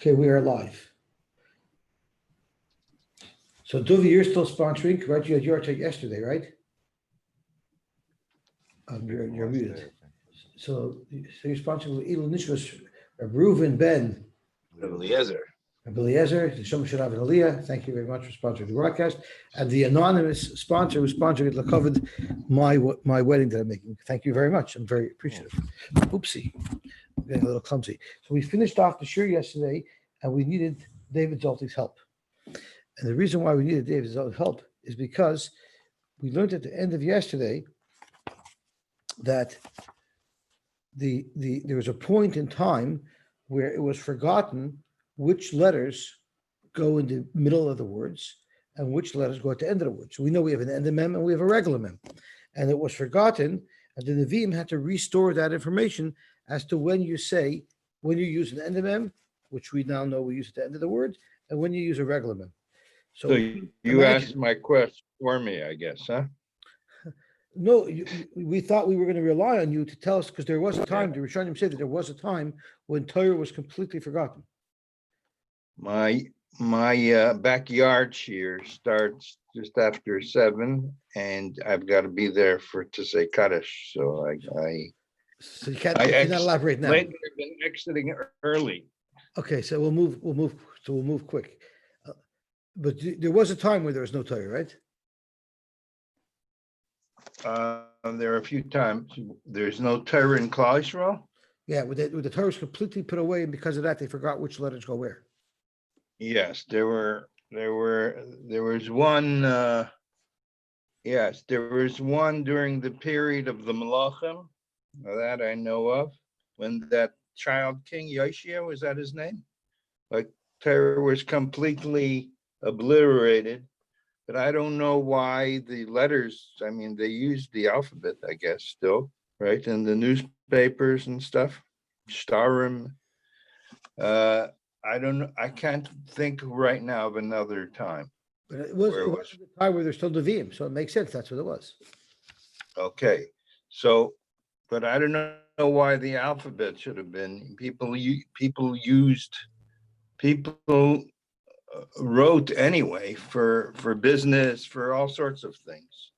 Okay, we are live. So, Duvi, you're still sponsoring, right? You had your take yesterday, right? You're muted. So you're sponsoring with Elul Nishmas, Reuven Ben. Eliezer. Eliezer, the Shem Shalav and Aliyah. Thank you very much for sponsoring the broadcast. And the anonymous sponsor who's sponsoring it covered my wedding that I'm making. Thank you very much. I'm very appreciative. Oopsie. I'm getting a little clumsy. So we finished off the shir yesterday and we needed David Zolty's help. And the reason why we needed David Zolty's help is because we learned at the end of yesterday that there was a point in time where it was forgotten which letters go in the middle of the words and which letters go at the end of the words. So we know we have an end mem and we have a regular mem. And it was forgotten, and the Nevi'im had to restore that information as to when you use an end mem, which we now know we use at the end of the word, and when you use a regular mem. So you asked my question for me, I guess, huh? No, we thought we were going to rely on you to tell us, because there was a time, the Rishonim said that there was a time when Torah was completely forgotten. My backyard shear starts just after 7, and I've got to be there to say Kaddish. So So you cannot elaborate now. Later, been exiting early. Okay, so we'll move quick. But there was a time where there was no Torah, right? There are a few times there's no Torah in Klal Yisrael. Yeah, with the Torah was completely put away, and because of that, they forgot which letters go where. Yes, there was one. Yes, there was one during the period of the Malachim, that I know of, when that child king Yosy, was that his name? Like Torah was completely obliterated. But I don't know why the letters, I mean, they used the alphabet, I guess, still, right? In the newspapers and stuff, Starim. I don't know. I can't think right now of another time. But it was the time where there's still Nevi'im, so it makes sense. That's what it was. Okay. So, but I don't know why the alphabet should have been. People wrote anyway for business, for all sorts of things.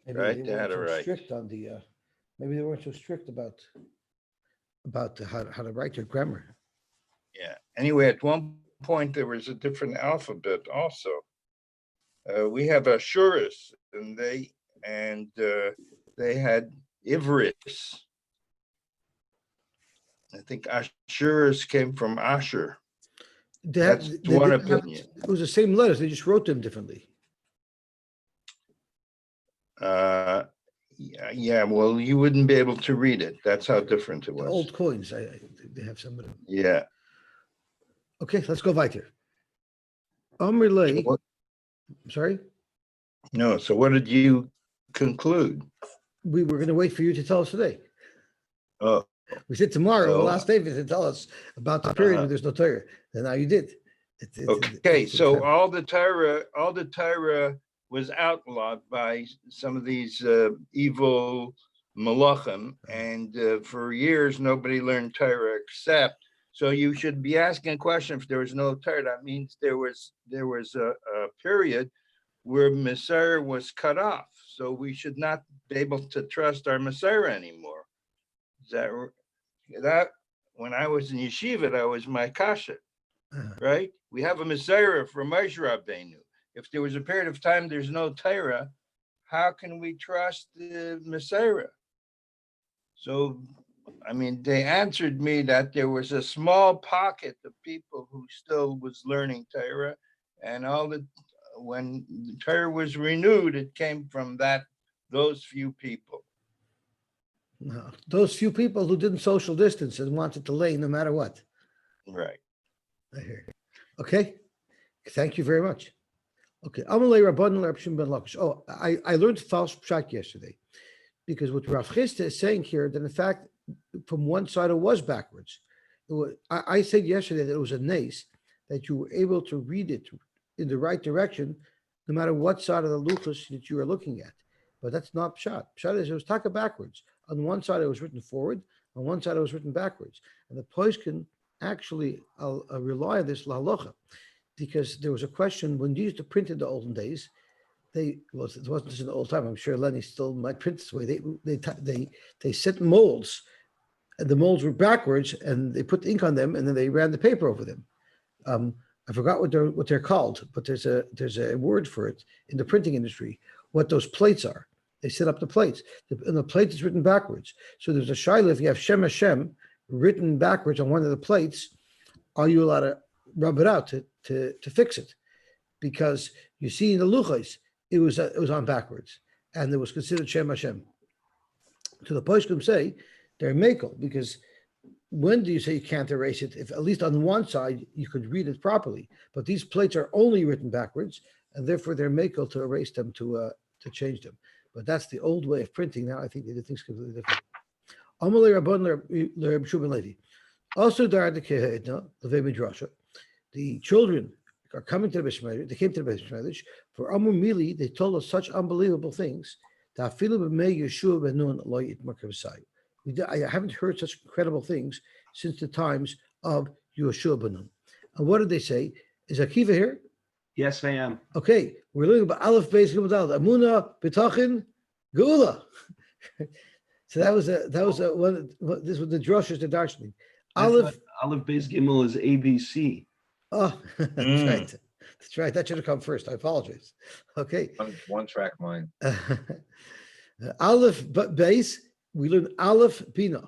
Maybe right? They weren't so strict on the. Maybe they weren't so strict about how to write your grammar. Yeah. Anyway, at one point there was a different alphabet also. We have Ashuris, and they had Ivris. I think Ashuris came from Asher. That's one opinion. It was the same letters. They just wrote them differently. Yeah. Well, you wouldn't be able to read it. That's how different it was. The old coins. They have some of them. Yeah. Okay, let's go weiter. Amrlei. Sorry? No, so what did you conclude? We were going to wait for you to tell us today. Oh. We said tomorrow, the last day, to tell us about the period where there's no Torah. And now you did. Okay, so all the Torah was outlawed by some of these evil malachim, and for years nobody learned Torah except. So you should be asking a question. If there was no Torah, that means there was a period where Messiah was cut off. So we should not be able to trust our Messiah anymore. Is that when I was in yeshiva, that was my kasha, right? We have a Messiah from Moshe Rabbeinu. If there was a period of time there's no Torah, how can we trust the Messiah? So, I mean, they answered me that there was a small pocket of people who still was learning Torah, and when the Torah was renewed, it came from those few people. No, those few people who didn't social distance and wanted to lay no matter what. Right. I hear you. Okay. Thank you very much. Okay. Amalei Rabban Rabshim ben Lakish. Oh, I learned false pshat yesterday, because what Rav Chisda is saying here, that in fact, from one side it was backwards. I said yesterday that it was a nace, that you were able to read it in the right direction, no matter what side of the luchos that you are looking at. But that's not pshat. Pshat is it was taka backwards. On one side it was written forward, on one side it was written backwards. And the poiskin actually I'll rely on this lahalacha, because there was a question when you used to print in the olden days. It wasn't just in the old time. I'm sure Lenny still might print this way. They set molds, and the molds were backwards, and they put ink on them, and then they ran the paper over them. I forgot what they're called, but there's a word for it in the printing industry. What those plates are? They set up the plates, and the plate is written backwards. So there's a shaila. If you have Shem Hashem written backwards on one of the plates, are you allowed to rub it out to fix it? Because you see in the luchos, it was on backwards, and it was considered Shem Hashem. So the poskim say they're makel, because when do you say you can't erase it? If at least on one side you could read it properly, but these plates are only written backwards, and therefore they're makel to erase them, to change them. But that's the old way of printing. Now I think they do things completely different. Amalei Rabban L'Reb Shubin Levi. Also, the children are coming to the Beis Medrash. They came to the Beis Medrash for Amur Mili. They told us such unbelievable things. I haven't heard such incredible things since the times of Yeshua ben Nun. And what did they say? Is Akiva here? Yes, I am. Okay, we're learning about Aleph, Bais, Gimel, Dalet, Amuna, B'tachin, Geula. So that was one. This was the drushes, the darshaning. Aleph, Bais, Gimel is ABC. Oh, that's right. That's right. That should have come first. I apologize. Okay. One track mind. Aleph, Bais. We learn Aleph, Bina.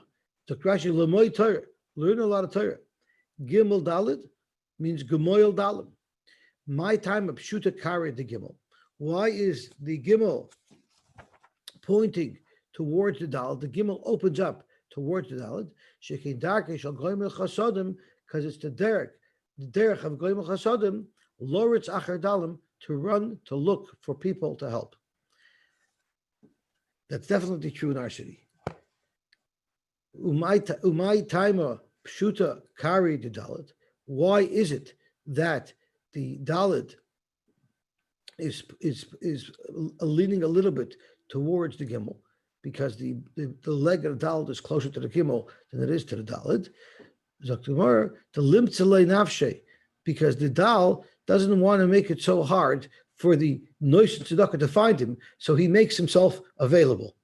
Rashi Lamoy Torah. Learn a lot of Torah. Gimel Dalet means Gemoyel Dalet. My time of Pshuta Kari the Gimel. Why is the Gimel pointing towards the Dalet? The Gimel opens up towards the Dalet. Shekin Darke shall Goimel Chasodim, because it's the derech of Goimel Chasodim, Loritz Achar Dalim, to run, to look for people to help. That's definitely true in our city. Umay Taima Pshuta Kari the Dalet. Why is it that the Dalet is leaning a little bit towards the Gimel? Because the leg of the Dalet is closer to the Gimel than it is to the Dalet. Zaktumar to limtzalei nafshe, because the Dal doesn't want to make it so hard for the Nois and Tzedakah to find him, so he makes himself available.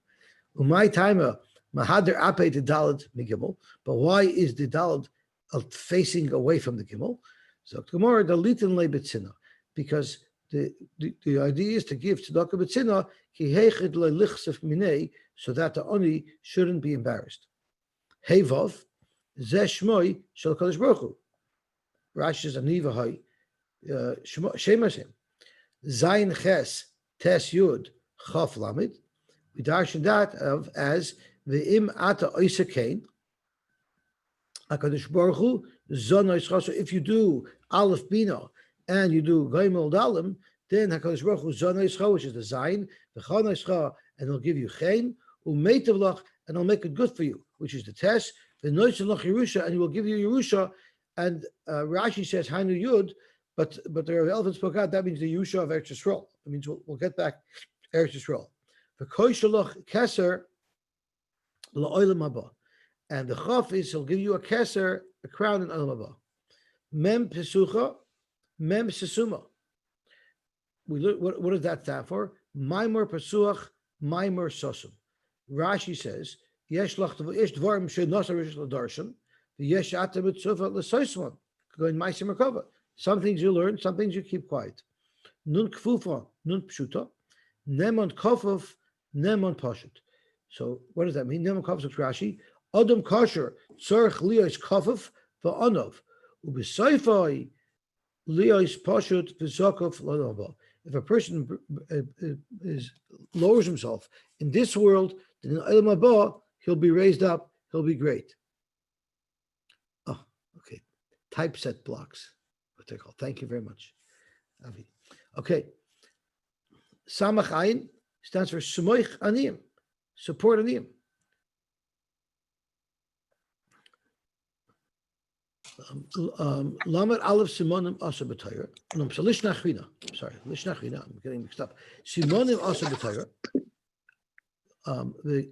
Umay Taima Mahader Ape the Dalet Migimel, but why is the Dalet facing away from the Gimel? Zaktumar the litin le betzina, because the idea is to give Tzedakah betzina ki heched le lichsef minei, so that the oni shouldn't be embarrassed. Hevav Zeh Shmoi Shel Kadosh Baruch Hu. Rashi says Aniva Hay Shem Hashem Zayin Ches Tes Yud Chaf Lamed. We darshan that of as Ve'im Ata Oisa Kain HaKadosh Baruch Hu Zon Oischa. So if you do Aleph Bina and you do Gimel Dalim, then HaKadosh Baruch Hu Zon Oischa, which is the Zayin, V'chan Oischa, and he'll give you Chain, Umeitav Lach, and he'll make it good for you, which is the Tes. The Nois Lach Yerusha, and he will give you Yerusha. And Rashi says Hainu Yud, but the elephant spoke out. That means the Yerusha of Eretz Yisrael. It means we'll get back Eretz Yisrael. The Koishalach Keser LaOilam Haba, and the Chaf is he'll give you a Keser, a crown in Olam Haba. Mem Pesucha, Mem Sesuma. We look. What does that stand for? Maimor Pesuach, Maimor Sosum. Rashi says. Yesh dvarim she'nosarish l'darshan, v'yesh atem mitzuva l'soisman. Go in ma'aser merkava. Some things you learn, some things you keep quiet. Nun kfufa, nun pshuta, nemon kofov, nemon pashut. So what does that mean? Nemon kofov, Rashi. Adam kosher tzorch liyos kofov v'anov u'b'soifai liyos pashut v'zokov l'nova. If a person lowers himself in this world, then in Olam Haba he'll be raised up, he'll be great. Oh, okay. Typeset blocks, what they're called. Thank you very much, Avi. Okay. Samach Ayin stands for Sumoich Aniyim, support Aniyim. Lamed Aleph Simonim Asa B'Torah. No, so Lishnachina. Sorry, Lishnachina. I'm getting mixed up. Simonim Asa B'Torah. The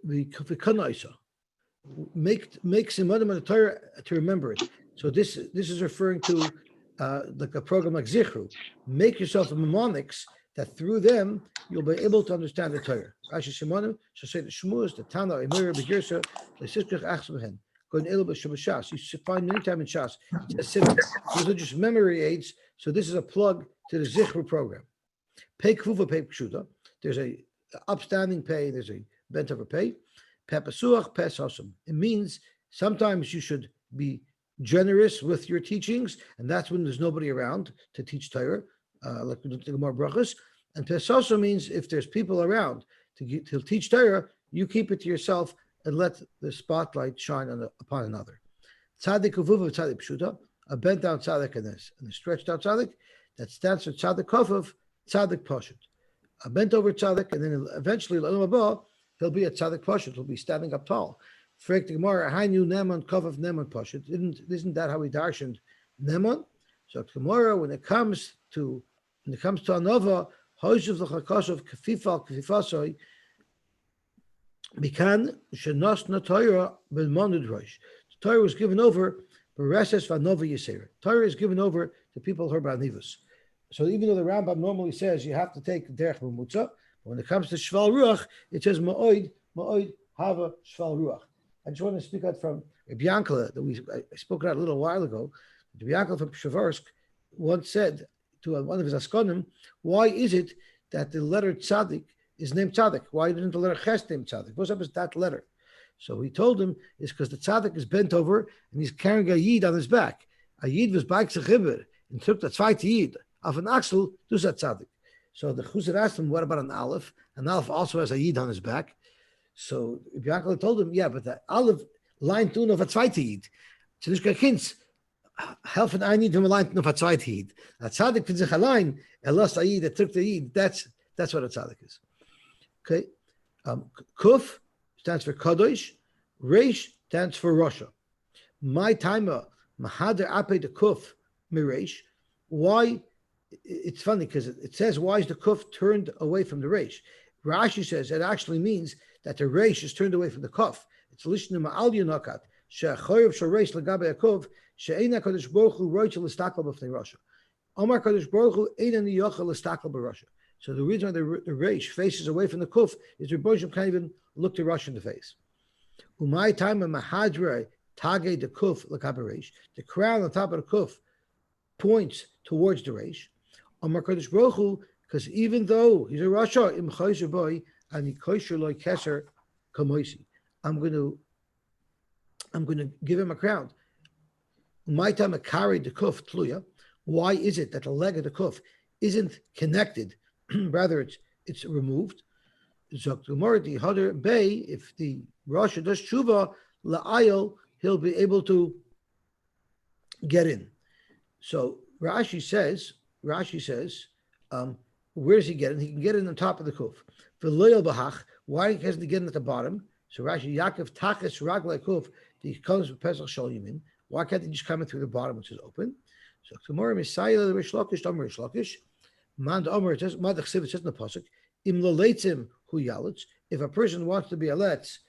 Kanaisa. Make Simonim on the Torah to remember it. So this is referring to like a program like Zichru. Make yourself a mnemonics that through them you'll be able to understand the Torah. Rashi Shimonim shall say the Shmuz, the Tana, Emir, Begirsa, the Siskach Achsbehen. Going Elul B'Shas. You should find many times in Shas. It says Sivan. Those are just memory aids. So this is a plug to the Zichru program. Pei Kvuva Pei Pshuta. There's a upstanding pay. There's a bent over pay. Pe Pesuach Pe Sosum. It means sometimes you should be generous with your teachings, and that's when there's nobody around to teach Torah, like we do the Gemara Brachos. And Pesoso means if there's people around to teach Torah, you keep it to yourself and let the spotlight shine upon another. Tzaddik uvuv tzaddik pshuta, a bent down tzaddik and a stretched out tzaddik that stands for tzaddik kofav, tzaddik poshut. A bent over tzaddik, and then eventually he'll be a tzaddik poshut. He'll be standing up tall. Frek the Gemara, Hainu Neman Kovav Neman Poshut. Isn't that how we darshaned Neman? So Gemara, when it comes to Anova, Hoshev L'Chakosov Kefifal Kefifasoi, Mikan Shenos Torah Ben Monid Rosh. The Torah was given over Bereses Vanova Yisera. Torah is given over to people who are Banivus. So even though the Rambam normally says you have to take Derech B'Mutza, when it comes to Shval Ruach, it says Ma'oid Hava Shval Ruach. I just want to speak out from Rabbi Yankele that I spoke about a little while ago. Rabbi Yankele from Pshavorsk once said to one of his Askonim, why is it that the letter Tzaddik is named Tzaddik? Why isn't the letter Ches named Tzaddik? What's up with that letter? So he told him it's because the Tzaddik is bent over and he's carrying a Yid on his back. A Yid was back to Chibber and took the zweite Yid of an Axel to that Tzaddik. So the Chuzar asked him, what about an Aleph? An Aleph also has a Yid on his back. So Yaakov told him, yeah, but the Aleph line tun of a zweite Yid. So this guy hints, helfen ein Yid from a line of a zweite Yid. A tzaddik for sich allein, lost a Yid, took the Yid. That's what a tzaddik is. Okay. Kuf stands for Kadosh. Reish stands for Russia. My timer, Mahader Ape the Kuf, Mireish. Why? It's funny because it says, why is the Kuf turned away from the Reish? Rashi says it actually means that the reish is turned away from the kuf. It's lishnu ma'al yonakat she'achoyev shoreish legabe akov she'eina kadosh baruch hu roichel l'stakal b'fnei Russia. Omar kadosh baruch hu eina niyochel l'stakal b'Russia. So the reason why the reish faces away from the kuf is the Rebbe can't even look the Russia in the face. Umay time mahadrei tage the kuf l'gabe reish. The crown on top of the kuf points towards the reish. Omar kadosh baruch hu, because even though he's a Rasha, im chayzer boy, and he kosher loy keser kamoisi, I'm going to give him a crown. My time I carried the kuf tluya. Why is it that the leg of the kuf isn't connected? Rather, it's removed. Zoktumorti Hadar Bay. If the Rasha does tshuva la'ayil, he'll be able to get in. So Rashi says. Where does he get in? He can get in on top of the kuf. Why hasn't he get in at the bottom? So Rashi Yaakov Tachas Raglai Kuf, the comes with Pesach Shal Yimin. Why can't he just come in through the bottom, which is open? So tomorrow Messiah the Rish Lakish, Omer Rish Lakish, Mand Omer, it says Madach Siv, it says in the pasuk, Im Laleitzim Hu Yalitz. If a person wants to be a letz,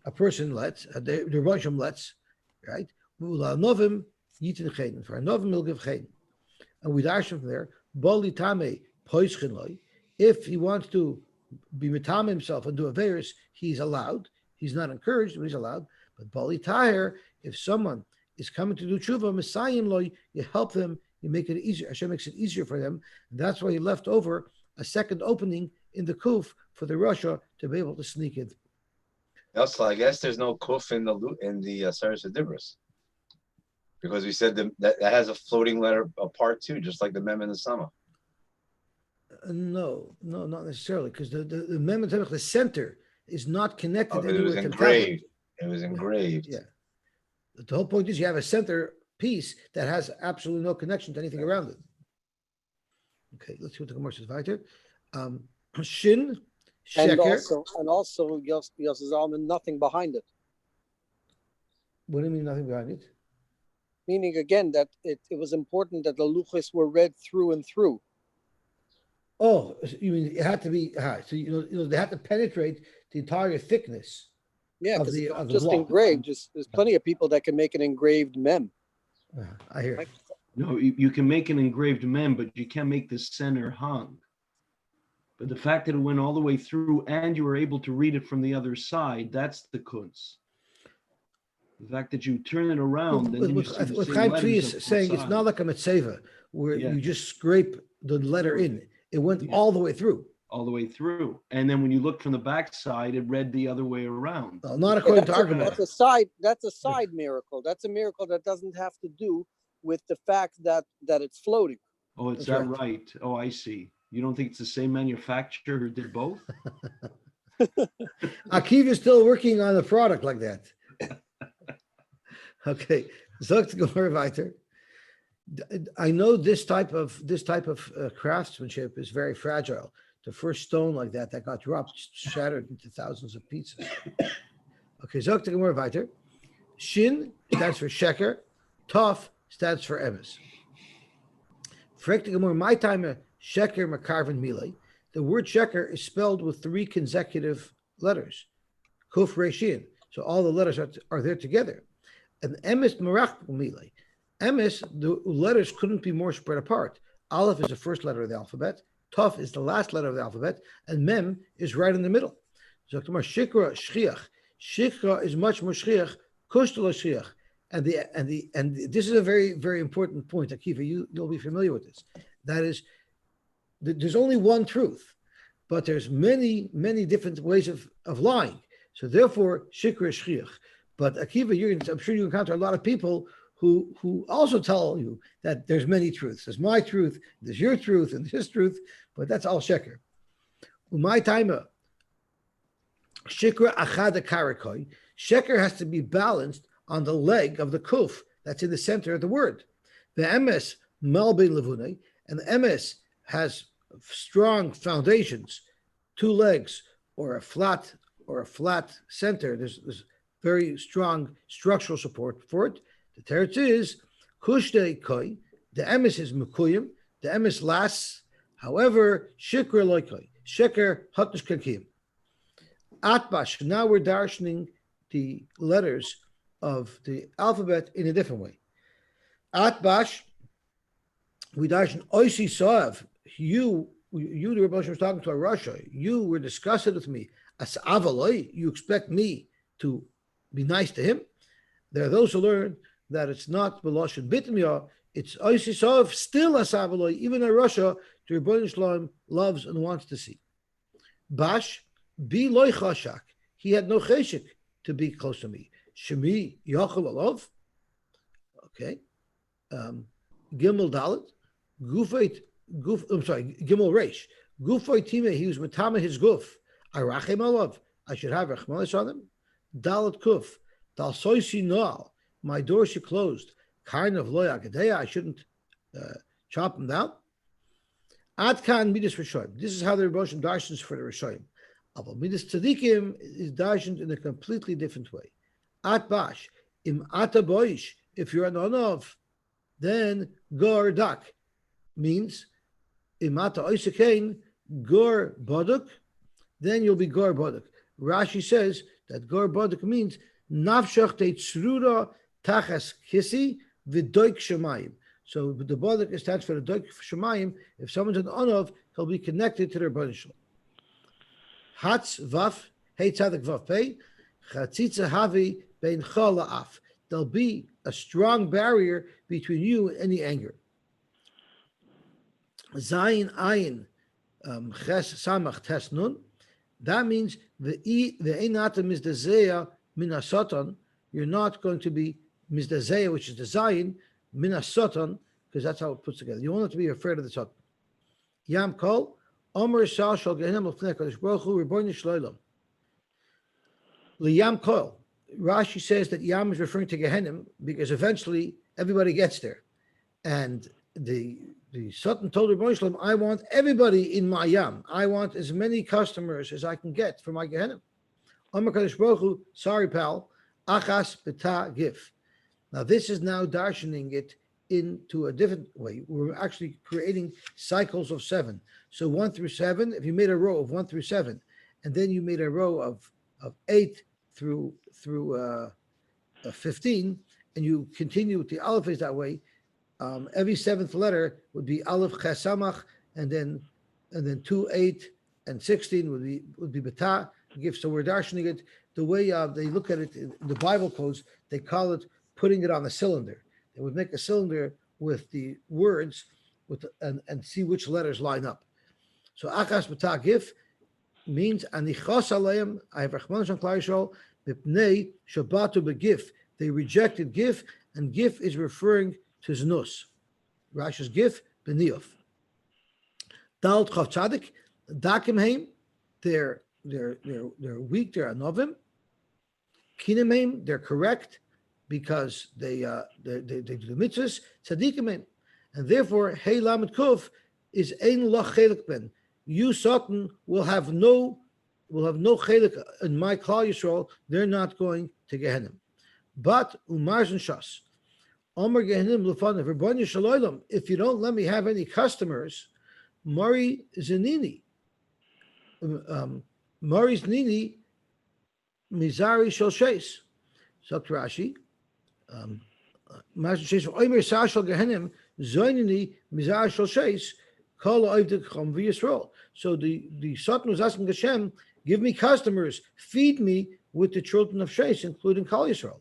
a person lets, the Roshim lets, right? Ula Novim Yitin Chen. For a Novim will give Chen. And we dash from there, Boli Tame. If he wants to be mitam himself and do a virus, he's allowed. He's not encouraged, but he's allowed. But bali tahir, if someone is coming to do tshuva, messiahim loy, you help them, you make it easier. Hashem makes it easier for them, and that's why he left over a second opening in the kuf for the Russia to be able to sneak in. Also, I guess there's no kuf in the Saras Dibros, because we said that has a floating letter, a part two, just like the mem in the summer. No, not necessarily, because the Mem Tevach, the center, is not connected. It was engraved. It was engraved. Yeah. The whole point is you have a center piece that has absolutely no connection to anything around it. Okay, let's see what the Gemara says weiter. Shin, sheker. And also Yosy Zalman, nothing behind it. What do you mean nothing behind it? Meaning again that it was important that the luchos were read through and through. Oh, you mean it had to be? So they had to penetrate the entire thickness. Yeah, of because the just block. engraved. There's plenty of people that can make an engraved mem. I hear. No, you can make an engraved mem, but you can't make the center hung. But the fact that it went all the way through and you were able to read it from the other side, that's the kunz. The fact that you turn it around and then you see the What same Chaim letters Tzvi on is both saying, it's not sides. like a mitzvah where Yeah. you just scrape the letter in. It went Yeah. all the way through. All the way through. And then when you look from the back side, it read the other way around. Well, not according to That's our a, Gemara. that's a side miracle. That's a miracle that doesn't have to do with the fact that it's floating. Oh, it's That's that right. Oh, I see. You don't think it's the same manufacturer who did both? Akiva is still working on a product like that. Okay, Zogt Gemara weiter. I know this type of craftsmanship is very fragile. The first stone like that got dropped, shattered into thousands of pieces. Okay, Zogt Gemara weiter. Shin stands for sheker. Tov stands for emes. Frekt Gemara, my time sheker makarven mile. The word sheker is spelled with 3 consecutive letters. Kuf reshin. So all the letters are there together. And emes marach mile. Emes, the letters couldn't be more spread apart. Aleph is the first letter of the alphabet. Tov is the last letter of the alphabet, and Mem is right in the middle. So Shikra shchiach. Shikra is much more shchiach. Kushtala shchiach. And this is a very, very important point, Akiva. You'll be familiar with this. That is, there's only one truth, but there's many, many different ways of lying. So therefore, Shikra shchiach. But Akiva, I'm sure you encounter a lot of people who also tell you that there's many truths. There's my truth, there's your truth, and his truth, but that's all sheker. My timer, shikra achad karakoi. Sheker has to be balanced on the leg of the kuf that's in the center of the word. The emes malbein levune, and the emes has strong foundations, 2 legs or a flat center. There's very strong structural support for it. The teretz is kushdei koi. The emes is mekuyim. The emes lasts. However, shikra loikoi. Shikr hotnish kakim. Atbash. Now we're darshaning the letters of the alphabet in a different way. Atbash. We darshan oisi soav. You, the Rebbe was talking to a Russia. You were discussing with me. As avaloi. You expect me to be nice to him. There are those who learn that it's not Beloshin Bitmiyah, it's Oisisov, still Asavaloi, even in Russia, the Rebbeinu Shalom loves and wants to see. Bash, be loy chashak. He had no cheshik to be close to me. Shemi Yachal Alov. Okay. Gimmel Dalet. Gimel Reish. Gufay Time, he was Matama his guf. Arachem Alov. I should have Rachmanis on him. Dalet Kuf. Dal Soisi Noal. My door she closed. Kind of loy Agudah. I shouldn't chop them down. Ad kan midas Rishoyim. This is how the Rebbeinu darshans for the Rishoyim. Aval midas tzaddikim is darshaned in a completely different way. At bash im ata boish. If you're an onov, then gor dak means im ata oisikein gor boduk. Then you'll be gor boduk. Rashi says that gor boduk means nafshach teitzrura tachas kisi v'doik shemayim. So the boduk stands for the doik shemayim. If someone's an onov, he'll be connected to their boduk. Hatz vaf hey tzaddik vaf pei chatzitza havi bein chol la'af. There'll be a strong barrier between you and any anger. Zayin ayin ches samach tes nun. That means the einata mizdazeya min hasotan. You're not going to be mizdazeya, which is the zayin min hasotan, because that's how it puts together. You won't have to be afraid of the sotan. Yam kol omer shal shal gehenim l'fnei kadosh baruch hu ribono shel olam. Liyam kol. Rashi says that Yam is referring to Gehenim because eventually everybody gets there. And the Sultan told Ribono Shel Olam, I want everybody in my Yam. I want as many customers as I can get for my Gehenim. Amar Kadosh Baruch Hu, sorry pal, achas b'ta gif. Now this is now darshaning it into a different way. We're actually creating cycles of 7. So 1 through 7, if you made a row of 1 through 7, and then you made a row of 8 through 15, and you continue with the Aleph is that way, every seventh letter would be Aleph Ches Samach, and then 2, 8, and 16 would be Beta. So we're darshaning it the way they look at it in the Bible codes. They call it putting it on a cylinder. They would make a cylinder with the words and see which letters line up. So Achas Beta Gif means Anichos Aleim. I have Rachman Shem Klal Yisrael Mipnei Shabbatu Begif. They rejected Gif, and Gif is referring to Znus. Rashi's Gif Beniof. Dal Chav Tzaddik Dakim Heim. They're weak. They're anovim. Kinim Heim. They're correct because they do the mitzvahs. Tzaddikim Heim. And therefore, Hey Lamed Kuf is Ein Loch Chelik Ben. You Satan will have no chelik in my Klal Yisrael. They're not going to Gehenim. But Umarzen Shas, Omer Gehenim Lefanav Rebbeinu Shalom. If you don't let me have any customers, Mari Zanini, Mari's Nini, Mizari Shoshes. So Rashi, Master says, Omer Sashal Gehenim Zoinini Mizari Shoshes. So the Satan was asking Hashem, give me customers, feed me with the children of Shesh, including Kal Yisrael.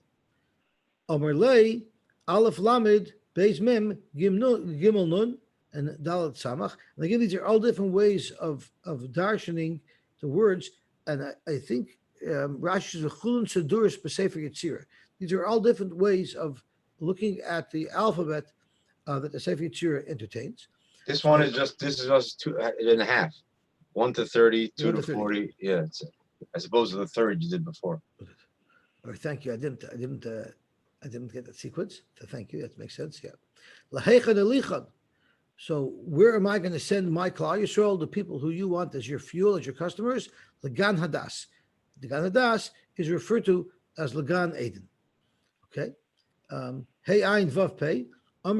Amar Lei, Aleph Lamed, Beis Mem, Gimmel Nun, and Dalet Samach. And again, these are all different ways of darshaning the words. And I think Rashi is a Chulun Seduris B'Sefer Yetzirah. These are all different ways of looking at the alphabet that the Sefer Yetzirah entertains. This is just 2.5. 1 to 30, 2 to 40. Yeah, as opposed to the third you did before. All right, thank you. I didn't get that sequence. So thank you. That makes sense. Yeah. Lahechad elichad. So where am I going to send my Klal Yisrael, the people who you want as your fuel, as your customers? Lagan Hadas. The Gan Hadas is referred to as Lagan Eden. Okay. Hey Ayin Vav Pei. I'm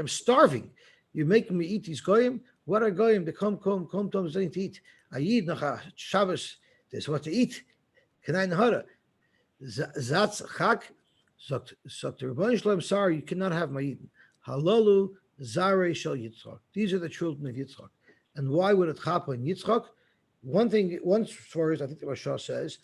starving. You're making me eat these goyim. What are goyim? They come to eat. I eat nach Shabbos. There's what to eat. Can I nahara? Zatz chak. Sagt the Rebbeinu Shalom, sorry, you cannot have my Eden. Halalu zare shel Yitzchak. These are the children of Yitzchak. And why would it happen in Yitzchak? One story, I think the Rasha says,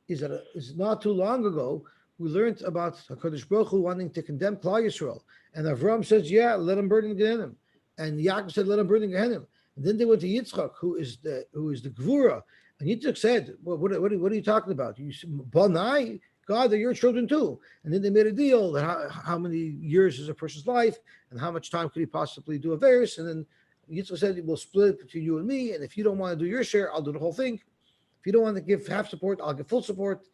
is that it's not too long ago we learned about HaKadosh Baruch Hu wanting to condemn Klal Yisrael. And Avram says, yeah, let him burn in Gehenim. And Yaakov said, let him burn in Gehenim. And then they went to Yitzchak, who is the Gvura. And Yitzchak said, well, what are you talking about? You Banai, God, they're your children too. And then they made a deal that how many years is a person's life and how much time could he possibly do a verse. And then Yitzchak said, we'll split it between you and me. And if you don't want to do your share, I'll do the whole thing. If you don't want to give half support, I'll give full support.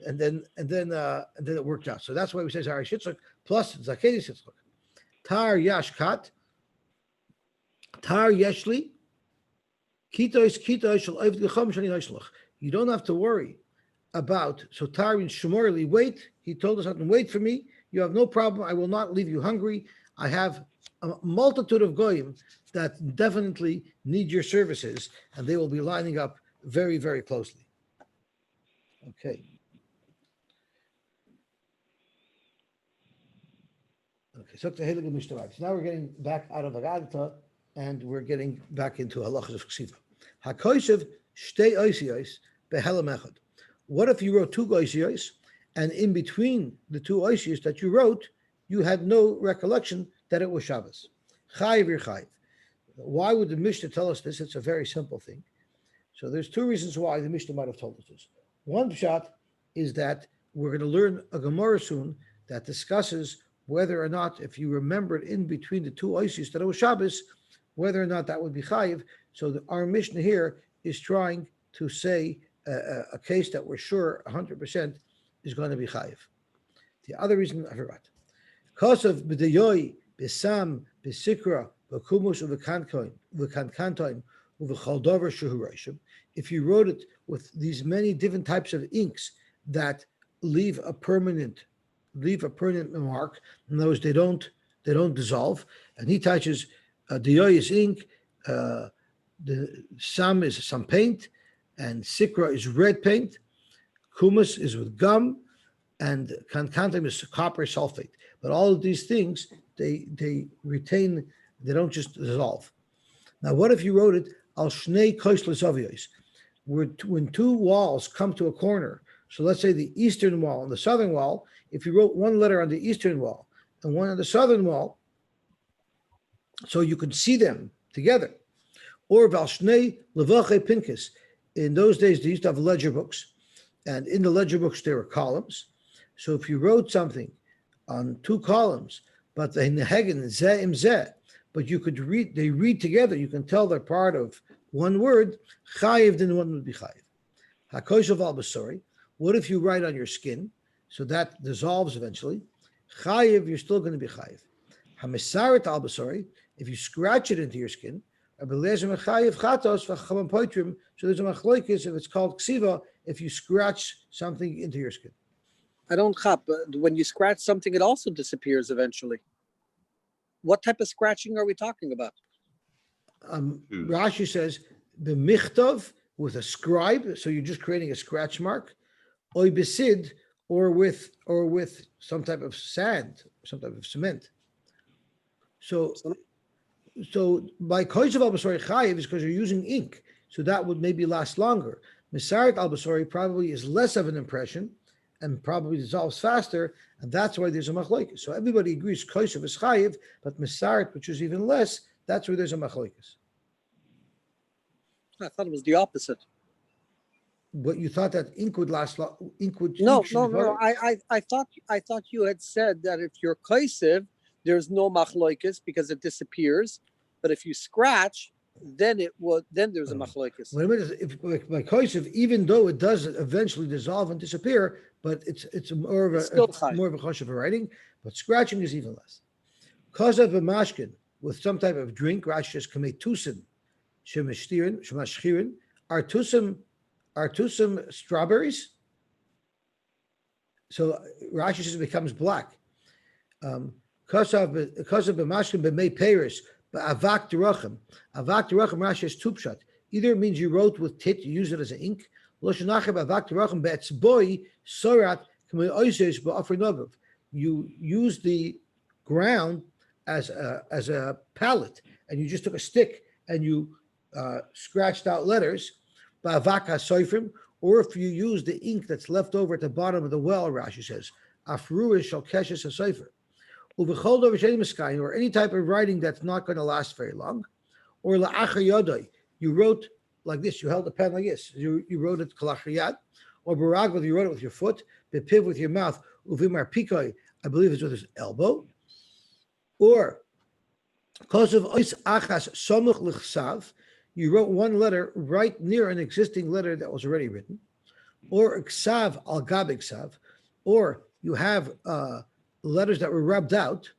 And then it worked out. So that's why we say Zari Shitzchak plus Zakedi Shitzchak. Tar Yashkat, Tar Yeshli, Kitois Shal Oivd Gecham Shani Noishlach. You don't have to worry about, so Tar in Shemorli, wait. He told us something, wait for me. You have no problem. I will not leave you hungry. I have a multitude of goyim that definitely need your services, and they will be lining up very, very closely. Okay. Okay, so now we're getting back out of Agudah and we're getting back into halachas of Ksiva. Hakosev shtei oisiyos behelam echad. What if you wrote 2 oisiyos and in between the 2 oisiyos that you wrote, you had no recollection that it was Shabbos? Chayiv ir chayiv. Why would the Mishnah tell us this? It's a very simple thing. So there's 2 reasons why the Mishnah might have told us this. One pshat is that we're going to learn a Gemara soon that discusses whether or not, if you remembered in between the 2 oisis that it was Shabbos, whether or not that would be chayiv. So our Mishnah here is trying to say a case that we're sure 100% is going to be chayiv. The other reason I forgot. Kosav b'deyoy b'sam b'sikra b'kumus u'v'kankantoim u'v'chal dover shehu reishim. If you wrote it with these many different types of inks that leave a permanent mark, in those they don't dissolve. And he touches diyoy is ink, the sam is some paint, and sikra is red paint, kumus is with gum, and tantalum is copper sulfate. But all of these things, they retain, they don't just dissolve. Now, what if you wrote it al shnei kosh l'saviyos? When two walls come to a corner, so let's say the eastern wall and the southern wall, if you wrote one letter on the eastern wall and one on the southern wall, so you could see them together. Or val shnei levache pinkus. In those days, they used to have ledger books, and in the ledger books there were columns. So if you wrote something on two columns, but the nehegen zeh im zeh, but you could read, they read together, you can tell they're part of one word, chayiv, then one would be chayiv. Hakoshav al basori, what if you write on your skin? So that dissolves eventually. Chayiv, you're still going to be chayiv. Hamisarit al basori, if you scratch it into your skin, so there's a machloikis if it's called ksiva, if you scratch something into your skin. I don't chap. When you scratch something, it also disappears eventually. What type of scratching are we talking about? Rashi says the michtov with a scribe, so you're just creating a scratch mark, oy besid, or with some type of sand, some type of cement. So by koishav al basori chayiv is because you're using ink, so that would maybe last longer. Misarit al basori probably is less of an impression and probably dissolves faster, and that's why there's a machlokes. So everybody agrees koishav is chayiv, but misarit, which is even less, that's where there's a machlokes. I thought it was the opposite. But you thought that ink would last long? Ink would No. I thought you had said that if you're kaisiv, there's no machloikis because it disappears. But if you scratch, then there's a machloikis. Wait a minute. If by kaisiv, even though it does eventually dissolve and disappear, but it's more of a choshev writing. But scratching is even less. Kazav b'mashkin with some type of drink. Rashi says kametusin shemashchirin artusum strawberries. So Rashi says it becomes black. Kazav b'mashkin b'mei peris. But avak derachim Rashi has two pshat. Either it means you wrote with tit, you use it as an ink. You use the ground as a palette, and you just took a stick and you scratched out letters. Or if you use the ink that's left over at the bottom of the well, Rashi says, or any type of writing that's not going to last very long, or you wrote like this, you held a pen like this, you wrote it kalachiyat, or baragvav, you wrote it with your foot, bepiv with your mouth, uvimar pikoi, I believe it's with his elbow, or kosav ois achas somuch lichsav, you wrote one letter right near an existing letter that was already written, or ksav al gabig sav, or you have letters that were rubbed out.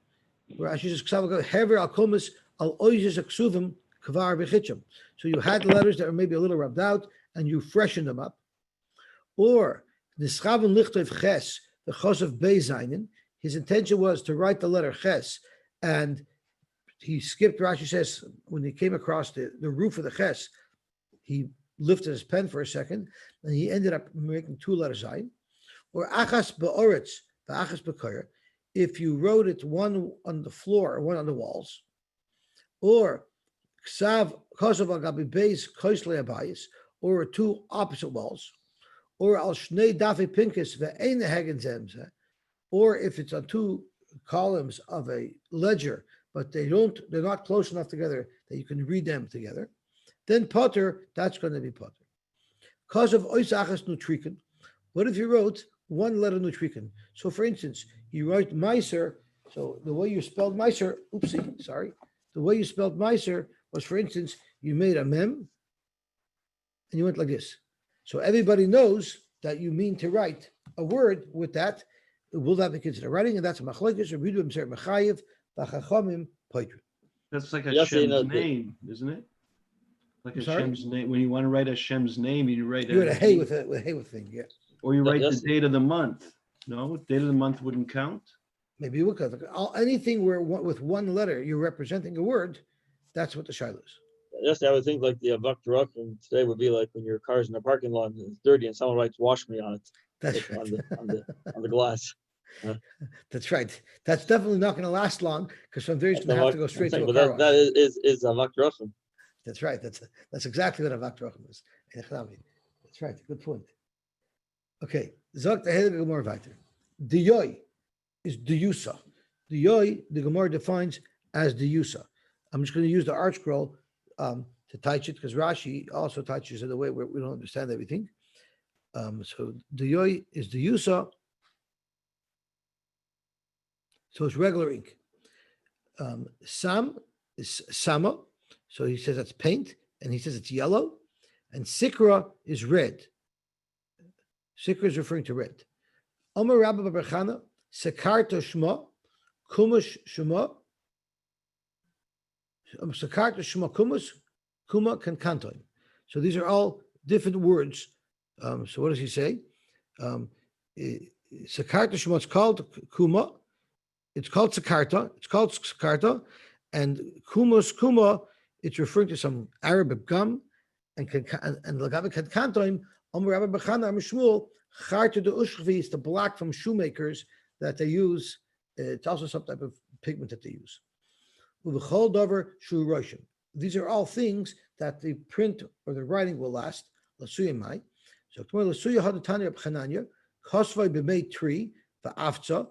Rashi says hever al komis al oizes aksuvim kvar v'chichim. So you had letters that were maybe a little rubbed out, and you freshened them up. Or nischaven lichtov ches the chos of Bais. His intention was to write the letter ches, and he skipped. Rashi says when he came across the roof of the ches, he lifted his pen for a second, and he ended up making two letters zayin. Or achas be'oretz v'achas be'koyer. If you wrote it one on the floor, one on the walls, or ksav kosav al gabi beis koisle abayis, or two opposite walls, or al shnei dafi pinkus ve'ein hegen zemze, or if it's on two columns of a ledger, but they're not close enough together that you can read them together, then potter, that's going to be potter. Kosav oisachas nutrikan. What if you wrote one letter nutrikan? So for instance, you write Meiser, so the way you spelled Meiser, the way you spelled Meiser was, for instance, you made a mem, and you went like this. So everybody knows that you mean to write a word with that. Will that be considered writing? And that's a machlokes, or redu b'ser mechayev, v'chachamim poitru. That's like Hashem's name, isn't it? Like Hashem's name. When you want to write Hashem's name, you write a hey with thing, yeah. Or you write the date of the month. No, date of the month wouldn't count. Maybe it would count. Anything where with one letter you're representing a word, that's what the shaila is. Yes, I would think like the avak from today would be like when your car's in the parking lot and it's dirty and someone writes "wash me" on it. That's on right. on the glass. That's right. That's definitely not going to last long because from there he's That's going to have to avak- go I'm straight saying, to a but car that wash. is avak rachum. That's right. That's exactly what avak rachum is. That's right. Good point. Okay. Zok the head of the Gemara weiter. The yoy is the yusa. The yoy the Gemara defines as the yusa. I'm just going to use the art scroll to touch it because Rashi also touches it in a way where we don't understand everything. So the yoy is the yusa. So it's regular ink. Sam is sama. So he says that's paint, and he says it's yellow. And sikra is red. Sikra is referring to red. Omer Rabba Barchana, Sekarta Shma, Kumash Shema, Sekarta Shma Kumas, Kuma Kankantoim. So these are all different words. So what does he say? Sekarta Shma, it's called Kuma. It's called Sakarta, and Kumus Kuma, it's referring to some Arabic gum, and Lagabe Kankantoim, Omer Rabba Barchana, Shmuel, Charta de Ushchvi is the black from shoemakers that they use. It's also some type of pigment that they use. Uvechol davar shu roshim. These are all things that the print or the writing will last. Lasuya mai. So tomorrow lasuya hadatanya b'chananya kosvay b'mei tree va'afza.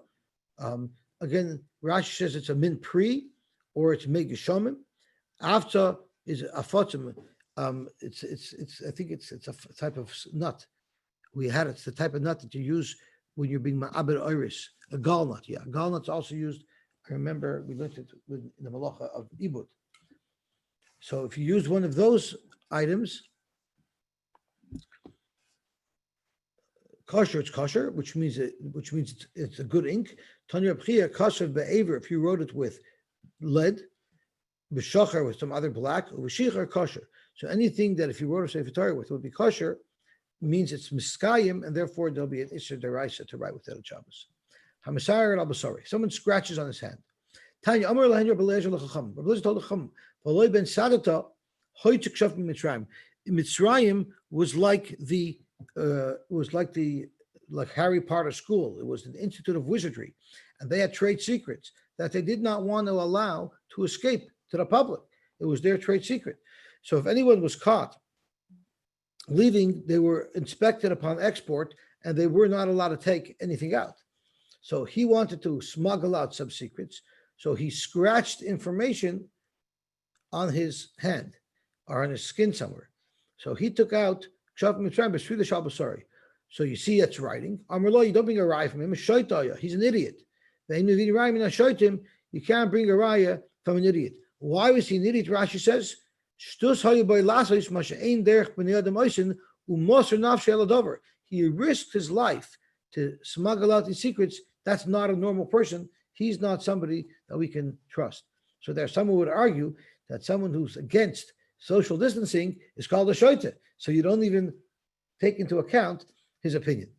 Again, Rashi says it's a min pri or it's megishamim. Afza is afotzim. It's I think it's a type of nut. It's the type of nut that you use when you're being ma'abed iris, a gall nut. Yeah, gall nut's also used. I remember we learned it in the malacha of ibud. So if you use one of those items, kosher, it's kosher, which means it's a good ink. Tanya b'chia kosher be'aver if you wrote it with lead, b'shachar with some other black, or b'shichar kosher. So anything that if you wrote a Sefer Torah with would be kosher, means it's miskayim, and therefore there'll be an isser deraisa to write without a Shabbos. Hamasar al basari. Someone scratches on his hand. Tanya Amar lahenyer belezer lechacham. Rabbi told the chacham, "V'loy ben sadata hoytzuk shaf mitzrayim." Mitzrayim was like Harry Potter school. It was an institute of wizardry, and they had trade secrets that they did not want to allow to escape to the public. It was their trade secret. So if anyone was caught leaving, they were inspected upon export, and they were not allowed to take anything out. So he wanted to smuggle out some secrets. So he scratched information on his hand or on his skin somewhere. So he took out Kshav Mitzrayim through the Shabbos. So you see it's writing. Amrlo, you don't bring a raya from him. He's an idiot. You can't bring a raya from an idiot. Why was he an idiot? Rashi says, he risked his life to smuggle out these secrets. That's not a normal person. He's not somebody that we can trust. So there's someone who would argue that someone who's against social distancing is called a shoyte. So you don't even take into account his opinion.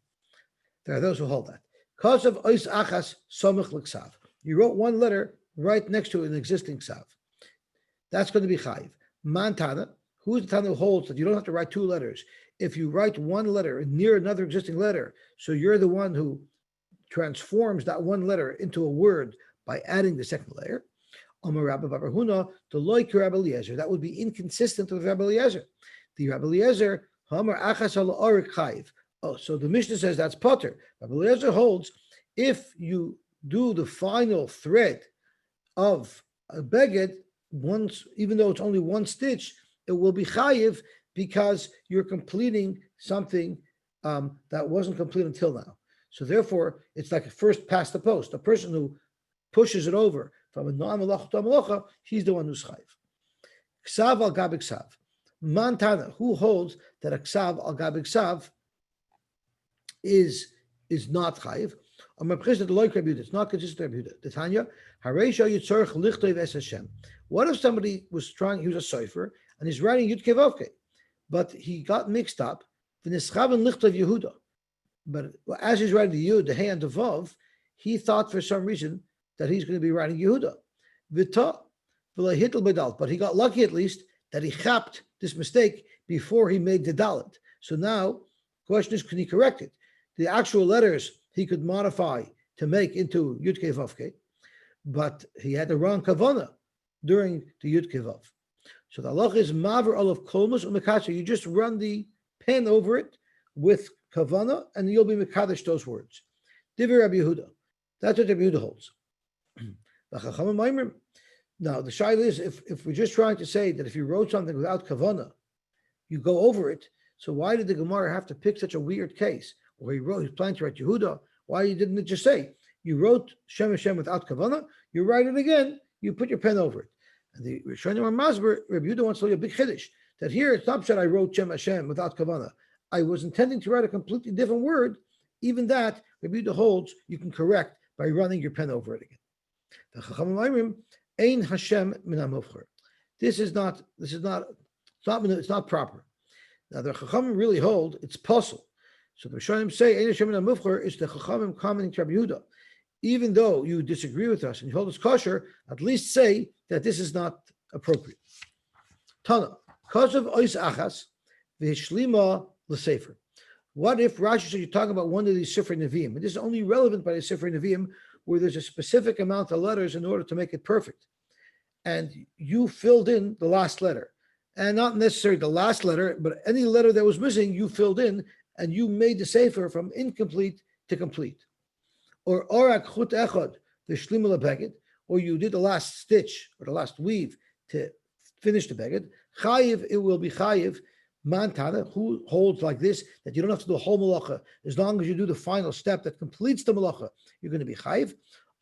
There are those who hold that. Cause of ois achas somich l'ksav. You wrote one letter right next to an existing ksav. That's going to be chayiv. Man Tana, who's the Tana who holds that you don't have to write two letters? If you write one letter near another existing letter, so you're the one who transforms that one letter into a word by adding the second layer. Amar Rabbi Barhuna, the loik Rabbi Eliezer. That would be inconsistent with Rabbi Eliezer. The Rabbi Eliezer, Hamar achas al arik chayiv. Oh, so the Mishnah says that's potter. Rabbi Eliezer holds if you do the final thread of a beged once, even though it's only one stitch, it will be chayiv because you're completing something that wasn't complete until now. So therefore, it's like first past the post. The person who pushes it over from a non-malacha to a malacha, he's the one who's chayiv. Ksav al gabik ksav. Mantana, who holds that a ksav al gabik ksav is not chayiv. It's not consistent with the Tanya. What if somebody was trying, he was a cipher, and he's writing Yud Kevavke, but he got mixed up. But as he's writing the Yud, the Hey and the Vav, he thought for some reason that he's going to be writing Yehuda. But he got lucky at least that he chapped this mistake before he made the Dalet. So now, the question is, can he correct it? The actual letters he could modify to make into Yud Kei Vav Kei, but he had the wrong kavana during the Yud Kei Vav. So the halacha is maver olav kolmus umekacha. You just run the pen over it with kavana, and you'll be mekadesh those words. Divrei Rabbi Yehuda. That's what Rabbi Yehuda holds. Now the shaila is, if we're just trying to say that if you wrote something without kavana, you go over it. So why did the Gemara have to pick such a weird case where he's planning to write Yehuda? Why didn't it just say you wrote Shem Hashem without kavana? You write it again. You put your pen over it. And the Rishonim or Masber, Rabbi Yehuda wants to tell you a big chiddush that here it's not said I wrote Shem Hashem without kavana. I was intending to write a completely different word. Even that, Rabbi Yehuda holds you can correct by running your pen over it again. The Chachamim Ein Hashem min hamufcher. It's not proper. Now the Chachamim really hold it's puzzle. So the Rishonim say Ein Hashem min hamufcher is the Chachamim commenting to Rabbi Yehuda. Even though you disagree with us and you hold us kosher, at least say that this is not appropriate. Tana, Kazav ois achas v'hishlima l'sefer. What if Rashi says you're talking about one of these Sefer Nevi'im? And this is only relevant by the Sefer Nevi'im where there's a specific amount of letters in order to make it perfect. And you filled in the last letter. And not necessarily the last letter, but any letter that was missing, you filled in and you made the Sefer from incomplete to complete. Or orak chut echad v'shlimu lebeged, or you did the last stitch or the last weave to finish the beged. Chayiv, it will be chayiv. Mantana, who holds like this, that you don't have to do a whole malacha. As long as you do the final step that completes the malacha, you're going to be chayiv.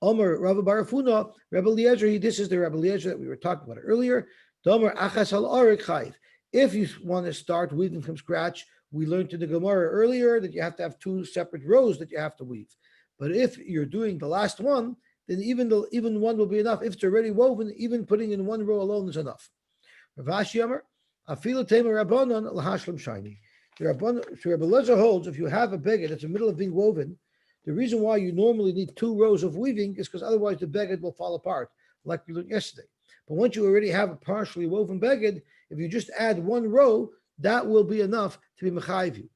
Omer Rabbi Barafuna, Rabbi Eliezer, this is the Rabbi Eliezer that we were talking about earlier. Domer achas al arik chayiv. If you want to start weaving from scratch, we learned in the Gemara earlier that you have to have two separate rows that you have to weave. But if you're doing the last one, then even one will be enough. If it's already woven, even putting in one row alone is enough. Rav Ashi Amar, Afilu Tema Rabbanon Lahashlam Shiny. So Rabbi Eliezer holds if you have a beged that's in the middle of being woven, the reason why you normally need two rows of weaving is because otherwise the beged will fall apart, like we learned yesterday. But once you already have a partially woven beged, if you just add one row, that will be enough to be mechayiv you.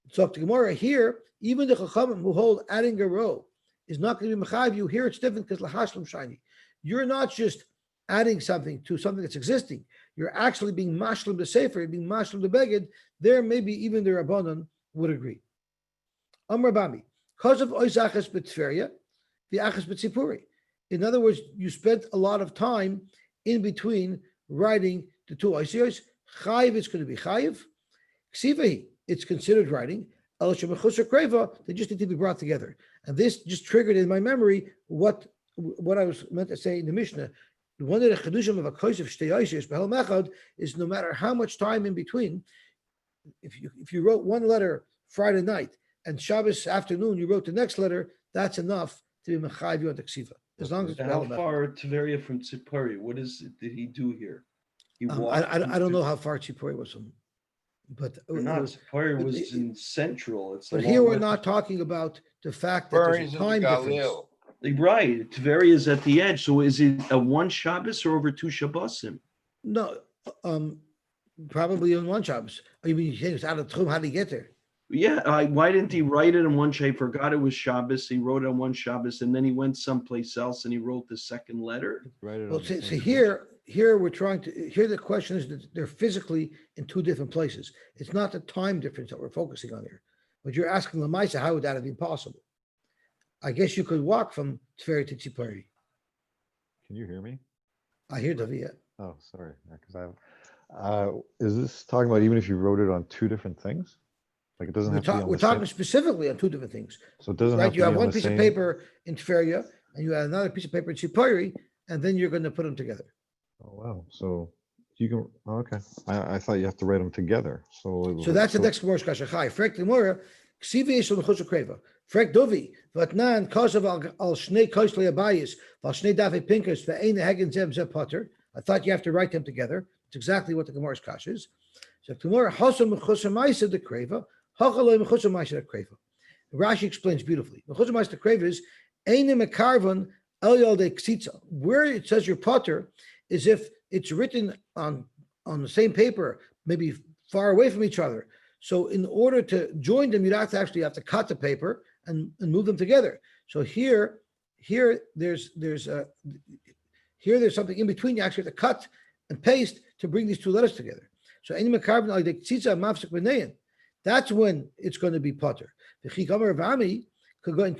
So up to Gemara here, even the Chachamim who hold adding a row is not going to be mechayiv you. Here it's different because lahashlam shiny. You're not just adding something to something that's existing. You're actually being mashlim the sefer, being mashlim the beged. There maybe even the Rabbanon would agree. Amar Bami, because of oisachas b'tferia, the achas b'tzipuri. In other words, you spent a lot of time in between writing the two oisiyos. Chayiv, it's going to be chayiv. Ksivahi, it's considered writing. They just need to be brought together. And this just triggered in my memory what I was meant to say in the Mishnah. One of the chedushim of a kosev shtei oisiyos behel mechad is no matter how much time in between, if you wrote one letter Friday night and Shabbos afternoon you wrote the next letter, that's enough to be mechayiv you on the ksiva. As long as it's how far Tveria from Tzipori? What did he do here? He I don't know how far Tzipori was from, but Tzipori was in central. But here we're not talking about the fact that there's a time difference. Right, Tveria is at the edge. So is it a one Shabbos or over two Shabbosim? No, probably in one Shabbos. I mean, it's out of Tchum. How did he get there? Yeah, why didn't he write it in one Shabbos? He forgot it was Shabbos. He wrote it on one Shabbos, and then he went someplace else and he wrote the second letter. Well, see here we're trying to. Here the question is that they're physically in two different places. It's not the time difference that we're focusing on here. But you're asking Lamaisa, how would that have been possible? I guess you could walk from Tveria to Tzipori. Can you hear me? I hear Davia. Oh, sorry. Because is this talking about even if you wrote it on two different things? Like it doesn't have to be on we're talking specifically on two different things. So it doesn't right? have to You be have on one the piece same... of paper in Tveria, and you have another piece of paper in Tzipori, and then you're going to put them together. Oh wow! So you can. Oh, okay. I thought you have to write them together. So that's the next Gemara Kashachai. Frek Gemara, Ksivi Yeshon Chutz Kreva. Frek Dovi, Vatnan Kosav al Shnei Koslei Abayis, Val Shnei Dafe Pinkus, Ve'ein Hagen Zeb Zeb Potter. I thought you have to write them together. It's exactly what the Gemara's Kash is. So Gemara Hasam Mechusam Ma'isa de Kreva, Hachaloi Mechusam Ma'isa de Kreva. Rashi explains beautifully. Mechusam Ma'isa de Kreva is Einim Mekarvan El Yalde Ksitza. Where it says your Potter is if it's written on the same paper, maybe far away from each other. So in order to join them, you'd actually have to cut the paper and move them together. So here there's something in between. You actually have to cut and paste to bring these two letters together. So that's when it's going to be potter. Could go in of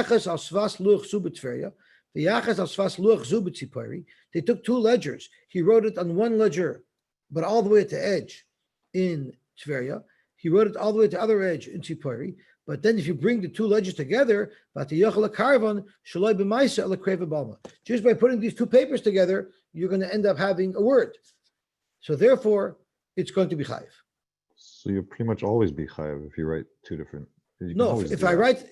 echas al svas luch subetferia. The yachas al svas luch zubetzipari. They took two ledgers. He wrote it on one ledger, but all the way at the edge in Tveria. He wrote it all the way to the other edge in Tzipari. But then if you bring the two ledgers together, just by putting these two papers together, you're going to end up having a word. So therefore, it's going to be chayiv. So you'll pretty much always be chayiv if you write two different. No, if I write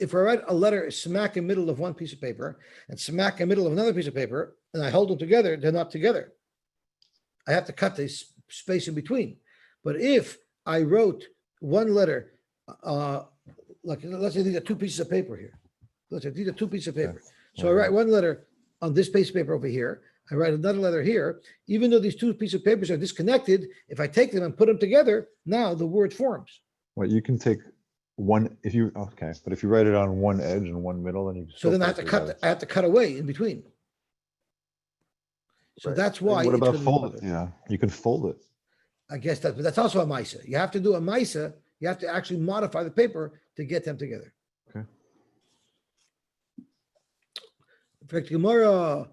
a letter smack in the middle of one piece of paper and smack in the middle of another piece of paper, and I hold them together, they're not together. I have to cut this space in between. But if I wrote one letter, like let's say these are two pieces of paper here. Let's say these are two pieces of paper. So I write one letter on this piece of paper over here. I write another letter here. Even though these two pieces of papers are disconnected, if I take them and put them together, now the word forms. Well, you can take one but if you write it on one edge and one middle, then you can. So then I have to cut. I have to cut away in between. So that's why. What about fold it? Yeah, you can fold it. I guess but that's also a maisa. You have to do a maisa. You have to actually modify the paper to get them together. Okay. In fact, Gemara,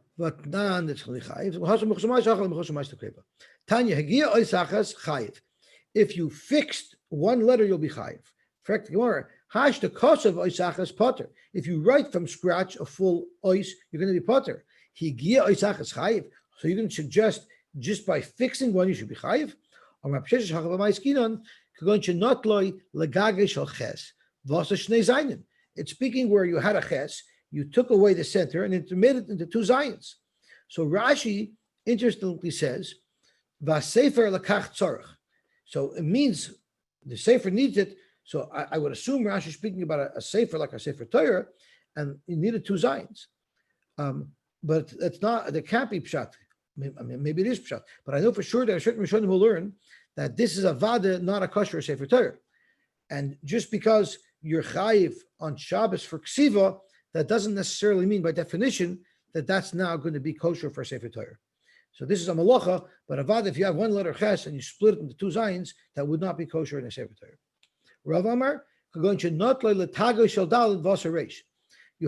Tanya, if you fixed one letter, you'll be chayiv. In fact, Gemara, if you write from scratch a full ois, you're going to be potter. So you're going to suggest just by fixing one, you should be chayiv. It's speaking where you had a ches, you took away the center and it made it into two zayins. So Rashi interestingly says, "Vasefer lakach tzarich." So it means the sefer needs it. So I would assume Rashi is speaking about a sefer like a sefer Torah, and you needed two zayins. But it's not. There can't be pshat. I mean, maybe it is pshat, but I know for sure that a certain Rishonim will learn that this is a vada, not a kosher sefer Torah. And just because you're chayiv on Shabbos for ksiva, that doesn't necessarily mean by definition that that's now going to be kosher for sefer Torah. So this is a malacha, but a vada, if you have one letter ches and you split it into two zayins, that would not be kosher in a sefer Torah. Rav Amar, you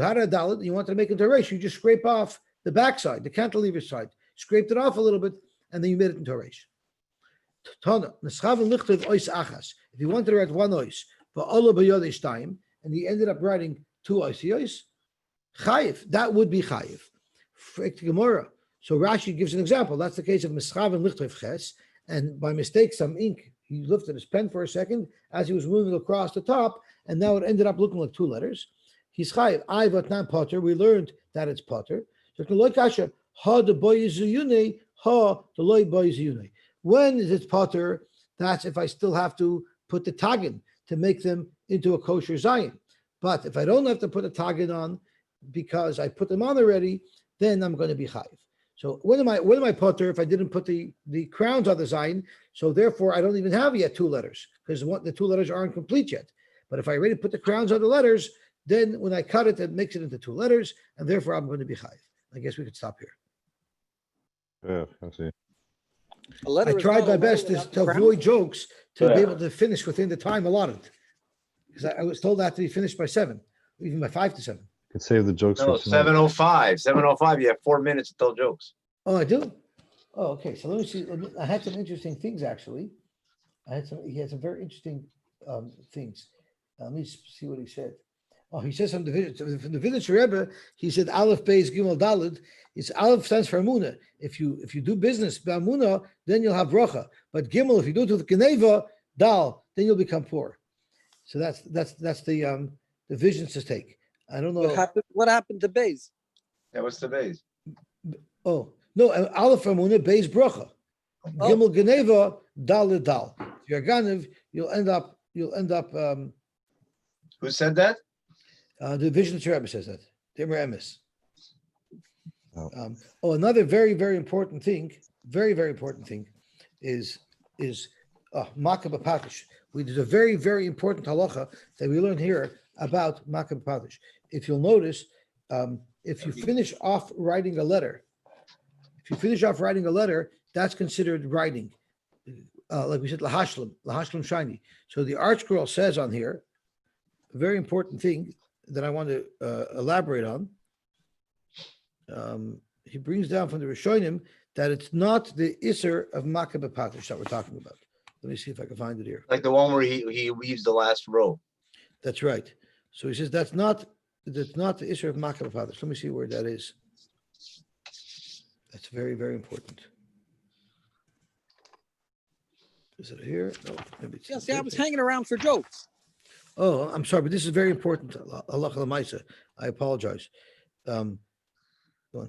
had a dalit and you wanted to make it into a reish, you just scrape off the backside, the cantilever side, scraped it off a little bit, and then you made it into a reish. If you wanted to write one ois, and he ended up writing two ois, chayiv, that would be chayiv. So Rashi gives an example. That's the case of Mischav and Lichtov Ches, and by mistake, some ink, he lifted his pen for a second as he was moving across the top, and now it ended up looking like two letters. He's chayiv. I vatnan potter. We learned that it's potter. So ha the boy is zuyune, ha the loy boy is zuyune. When is it potter? That's if I still have to put the tagin to make them into a kosher zayin. But if I don't have to put a tagin on because I put them on already, then I'm going to be chayiv. So when am I potter if I didn't put the crowns on the zayin? So therefore I don't even have yet two letters because the two letters aren't complete yet. But if I already put the crowns on the letters, then when I cut it, it makes it into two letters, and therefore I'm going to be chayiv. I guess we could stop here. Yeah, I see. I tried my best to avoid jokes to be able to finish within the time allotted. Because I was told that to be finished by 7, even by 5 to 7. You could save the jokes No, for tonight. 7:05. 7:05. You have 4 minutes to tell jokes. Oh, I do? Oh, okay. So let me see. I had some interesting things, actually. He had some very interesting things. Let me see what he said. Oh, he says from the village Rebbe, he said Aleph, Bais, GIMMEL, DYLive. It's Aleph stands for Amunah. If you do business by Amunah, then you'll have bracha. But GIMMEL, if you do it with Geneva, Dal, then you'll become poor. So that's the visions to take. I don't know. What happened to Bais? Yeah, what's the base? Oh no, Aleph Amunah, Bais bracha. GIMMEL Geneva, Dal Dal. If you're Ganev, you'll end up. Who said that? The Vision Rebbe says that. Dimmer Emes. Oh. Another very, very important thing is Makab Patish. there's a very, very important halacha that we learn here about Makab Padish. If you'll notice, if you finish off writing a letter, that's considered writing. Like we said, lahashlam shiny. So the Art Scroll says on here, a very important thing that I want to elaborate on. He brings down from the Rishonim that it's not the Isser of Makab Padish that we're talking about. Let me see if I can find it here. Like the one where he weaves the last row. That's right. So he says that's not the Isser of Makab Padish. Let me see where that is. That's very, very important. Is it here? No, maybe it's. Yeah, see, I was hanging around for jokes. Oh, I'm sorry, but this is very important. Allah Lamaisa. I apologize. 1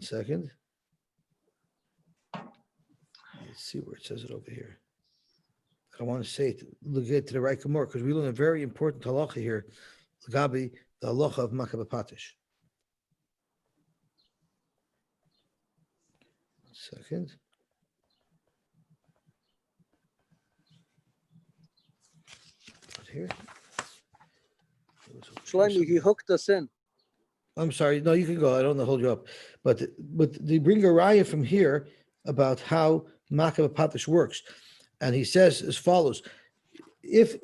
second. Let's see where it says it over here. I want to say it. Look at to the right more because we learn a very important halacha here. Gabi, the halacha of Makab Patish. 1 second. Here. Shlomo, he hooked us in. I'm sorry. No, you can go. I don't want to hold you up. But they bring a raya from here about how Makab Patish works. And he says as follows. If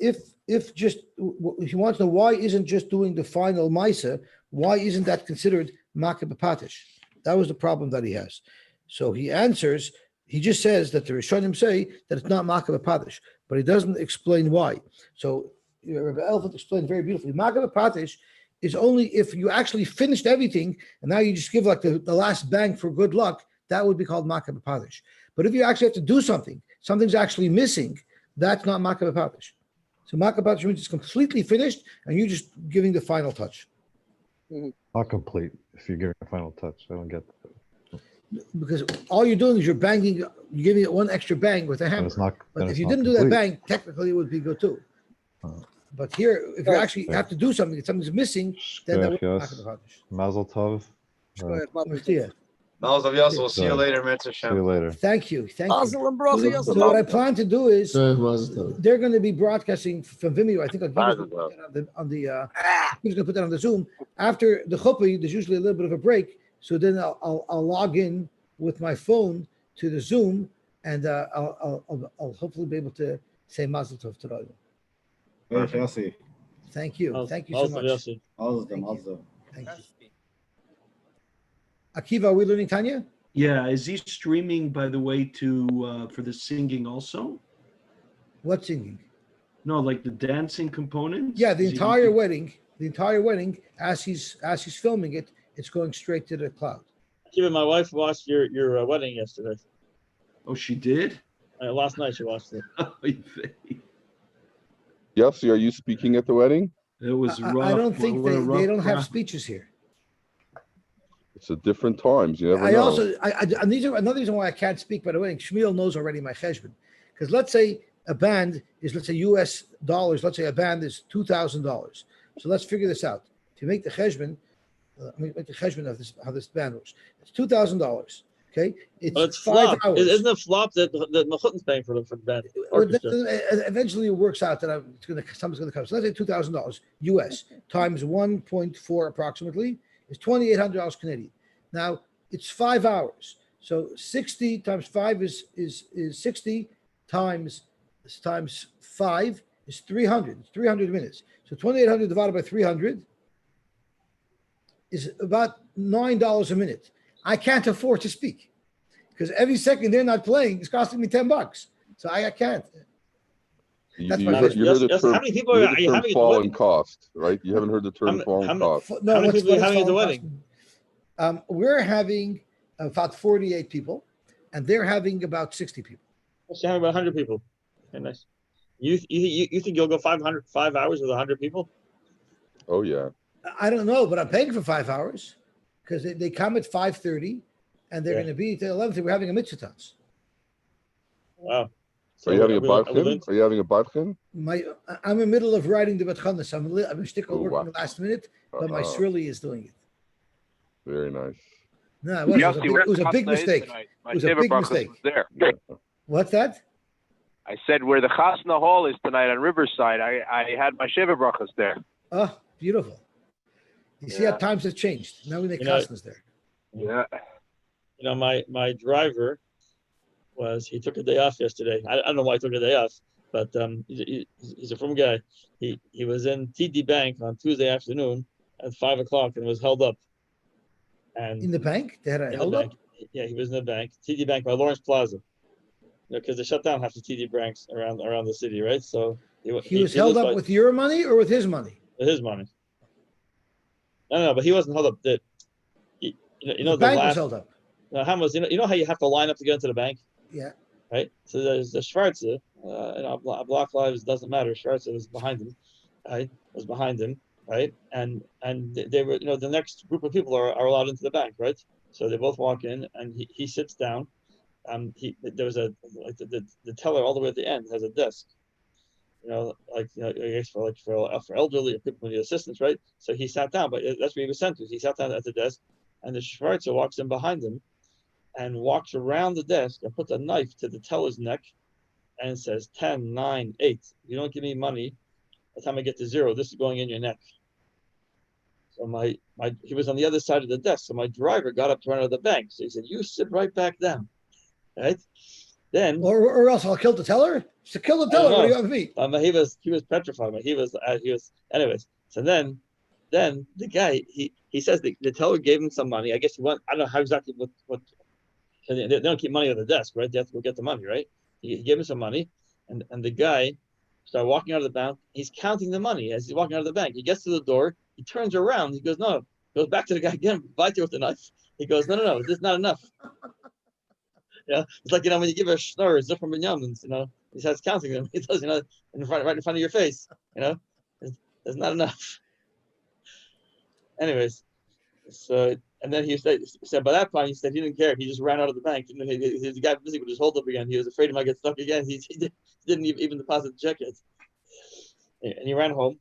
just, he wants to know why isn't just doing the final Maisa, why isn't that considered Makab Patish? That was the problem that he has. So he answers, he just says that the Rishonim say that it's not Makab Patish, but he doesn't explain why. So Rabbi Aleph explained very beautifully. Makab Patish is only if you actually finished everything and now you just give like the last bang for good luck, that would be called Makab Patish. But if you actually have to do something, something's actually missing, that's not Makab Patish. So Makab Patish means it's completely finished and you're just giving the final touch. Not complete if you're giving a final touch. I don't get that. Because all you're doing is you're banging, you're giving it one extra bang with a hammer. But if you didn't do that bang, technically it would be good too. But here, if you actually have to do something, if something's missing, then that would be Makab Patish. Mazel tov. Mazel tov, Yosy. We'll see you later, Mitzvah See you later. Thank you. Mazel and bracha, Yosy. So what I plan to do is they're going to be broadcasting from Vimeo. I think I'll give it on the I'm just going to put that on the Zoom. After the chuppah, there's usually a little bit of a break. So then I'll log in with my phone to the Zoom, and I'll hopefully be able to say Mazel Tov to all. Thank you. Thank you so much. Thank you. Akiva, are we learning Tanya? Yeah, is he streaming, by the way, to for the singing also? What singing? No, like the dancing components? Yeah, the entire wedding, as he's filming it, it's going straight to the cloud. Even my wife watched your wedding yesterday. Oh, she did? Last night she watched it. Yosy, are you speaking at the wedding? It was rough. I don't think they don't have speeches here. It's at different times. You never I know. also, and these are another reason why I can't speak by the wedding. Shmuel knows already my cheshbon. Because let's say a band is, let's say US dollars, let's say a band is $2,000. So let's figure this out. If you make the cheshbon, make the cheshbon of this, how this band works. It's $2,000. Okay, it's 5 flop. hours. Isn't it flop that Mechutton's paying for the band? Eventually, it works out that something's going to come. So let's say $2,000 US times 1.4 approximately is $2,800 Canadian. Now it's 5 hours. So 60 times 5 is 60 times 5 is 300. It's 300 minutes. So 2,800 divided by 300 is about $9 a minute. I can't afford to speak because every second they're not playing is costing me $10. So I can't. That's you heard the term, how many people are you having at the fall wedding? in cost, right? You haven't heard the term fall in cost. No, how many people are you having at the wedding? We're having about 48 people, and they're having about 60 people. So having about 100 people. Okay, nice. You think you'll go 5 hours with 100 people? Oh yeah. I don't know, but I'm paying for 5 hours because they come at 5:30, and they're going to be till 11:30. We're having a mitzvah dance. Wow. So are you having a badchin? Are you having a badchin? I'm in the middle of writing the batchanas. I'm shtickle working the last minute, but my Srilly is doing it. Very nice. No, it was a big mistake. My favorite breakfast was there. What's that? I said where the Chasna Hall is tonight on Riverside. I had my Sheva brachas there. Oh, beautiful. You see how times have changed. Now we make chasnas there. Yeah. You know, my driver he took a day off yesterday. I don't know why he took a day off, but he's a from guy. He was in TD Bank on Tuesday afternoon at 5 o'clock and was held up. And in the bank? They had a held up? Yeah, he was in the bank. TD Bank by Lawrence Plaza. Because they shut down half the TD banks around the city, right? So he was held up with your money or with his money? With his money. No, but he wasn't held up. The bank was held up. You know how you have to line up to get into the bank? Yeah. Right. So there's the Schwarzer. Block Lives doesn't matter. Schwarzer was behind him. Right. Was behind him. Right. And they were the next group of people are allowed into the bank. Right. So they both walk in and he sits down. There was the teller all the way at the end has a desk, I guess for elderly or people who need assistance, right? So he sat down, but that's where he was sent to. He sat down at the desk, and the Schwarzer walks in behind him, and walks around the desk and puts a knife to the teller's neck, and says 10, 9, 8. If you don't give me money, by the time I get to 0, this is going in your neck. So he was on the other side of the desk, so my driver got up to run out of the bank. So he said, "You sit right back down." Right, then or else I'll kill the teller. To kill the teller, what do you have me? He was petrified. But he was anyways. So then the guy he says the teller gave him some money. I guess I don't know how exactly what they don't keep money on the desk, right? They have to go get the money, right? He gave him some money, and the guy started walking out of the bank. He's counting the money as he's walking out of the bank. He gets to the door. He turns around. He goes, "No." Goes back to the guy again. Bites you with the knife. He goes, "No. This is not enough." It's like when you give a schnorr, it's different Benjamins, he starts counting them. He does, right in front of your face, there's not enough. Anyways, so and then he said by that point he said he didn't care. He just ran out of the bank. And then the guy busy with his hold up again. He was afraid he might get stuck again. He didn't even deposit the check yet. And he ran home.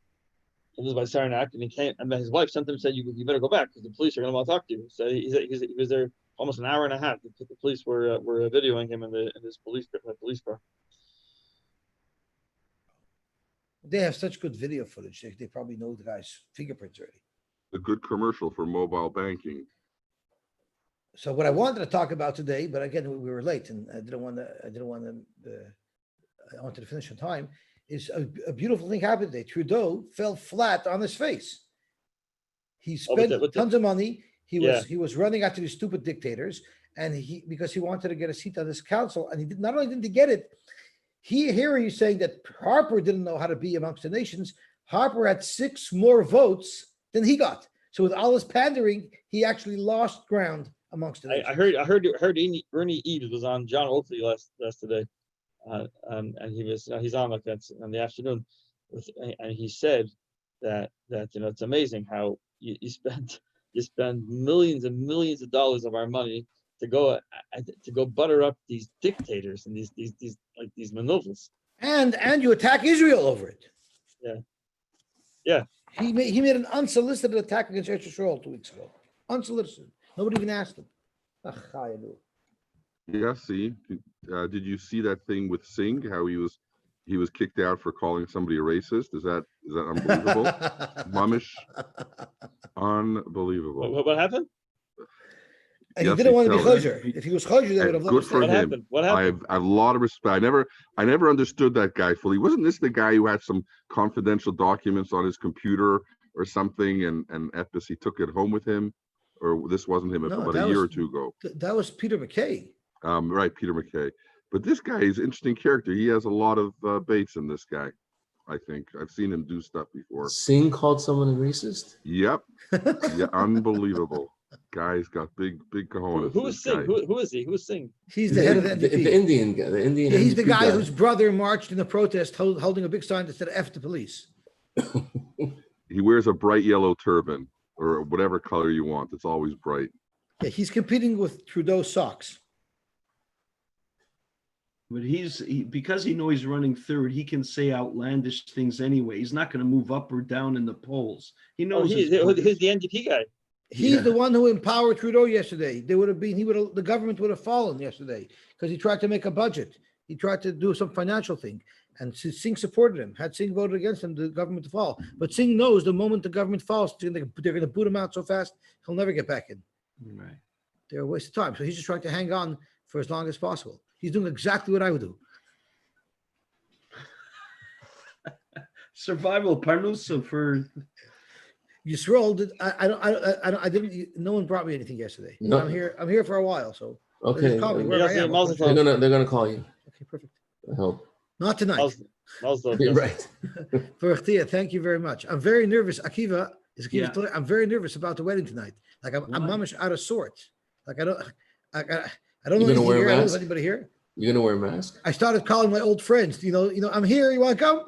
This was by Saranac, and he came. And then his wife sent him and said, "You better go back because the police are going to want to talk to you." So he was there almost an hour and a half. The police were videoing him in his police car. They have such good video footage. They probably know the guy's fingerprints already. A good commercial for mobile banking. So what I wanted to talk about today, but again we were late, and I wanted to finish on time. Is a beautiful thing happened today. Trudeau fell flat on his face. He spent tons of money. He was running after these stupid dictators, and because he wanted to get a seat on this council, and he not only didn't he get it, he's saying that Harper didn't know how to be amongst the nations. Harper had 6 more votes than he got. So with all his pandering, he actually lost ground amongst the nations. I heard Ernie Eves was on John Oakley last today. And he was he's on like that in the afternoon, and he said that it's amazing how you spend millions and millions of dollars of our money to go butter up these dictators and these maneuvers, and you attack Israel over it. Yeah. He made an unsolicited attack against Eretz Yisrael 2 weeks ago. Unsolicited. Nobody even asked him. Yeah, did you see that thing with Singh? How he was kicked out for calling somebody a racist? Is that unbelievable? Mamish, unbelievable. What happened? And he didn't want to be chosher. If he was chosher, they would have let good for him. What happened? I have a lot of respect. I never understood that guy fully. Wasn't this the guy who had some confidential documents on his computer or something, and FBC took it home with him? Or this wasn't him about a year or two ago? That was Peter McKay. Right, Peter McKay. But this guy is an interesting character. He has a lot of baits in this guy, I think. I've seen him do stuff before. Singh called someone a racist? Yep. Yeah, unbelievable. Guy's got big cojones. Who is Singh? Who is he? Who is Singh? He's the head of the NDP. The Indian guy. The Indian. Yeah, he's NDP the guy whose brother marched in a protest holding a big sign that said F the police. He wears a bright yellow turban or whatever color you want. It's always bright. Yeah, he's competing with Trudeau's socks. But because he knows he's running third, he can say outlandish things anyway. He's not going to move up or down in the polls. He knows. He's the NDP guy. He's the one who empowered Trudeau yesterday. The government would have fallen yesterday because he tried to make a budget. He tried to do some financial thing, and Singh supported him. Had Singh voted against him, the government to fall. But Singh knows the moment the government falls, they're going to boot him out so fast he'll never get back in. Right. They're a waste of time. So he's just trying to hang on for as long as possible. He's doing exactly what I would do. Survival parnusa for. Yisrael did. I didn't. No one brought me anything yesterday. No. I'm here for a while. So Okay. call me wherever I am. They're gonna call you. Okay, perfect. I hope. Not tonight. Right. Thank you very much. I'm very nervous. Akiva is. Yeah. I'm very nervous about the wedding tonight. Like I'm mamish out of sorts. Like I don't know anything here. I don't know anybody here. You're gonna wear a mask? I started calling my old friends. You know, I'm here. You want to come?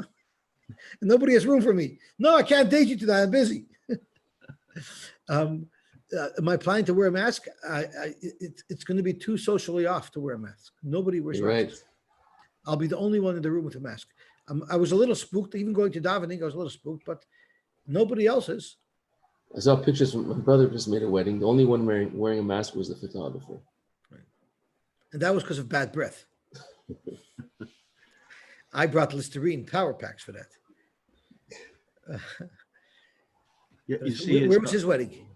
And nobody has room for me. No, I can't date you tonight. I'm busy. Am I planning to wear a mask? It's going to be too socially off to wear a mask. Nobody wears masks. Right. I'll be the only one in the room with a mask. I was a little spooked. Even going to davening, I was a little spooked, but nobody else is. I saw pictures from my brother just made a wedding. The only one wearing a mask was the photographer. Right. And that was because of bad breath. I brought Listerine power packs for that. You see, where was his wedding?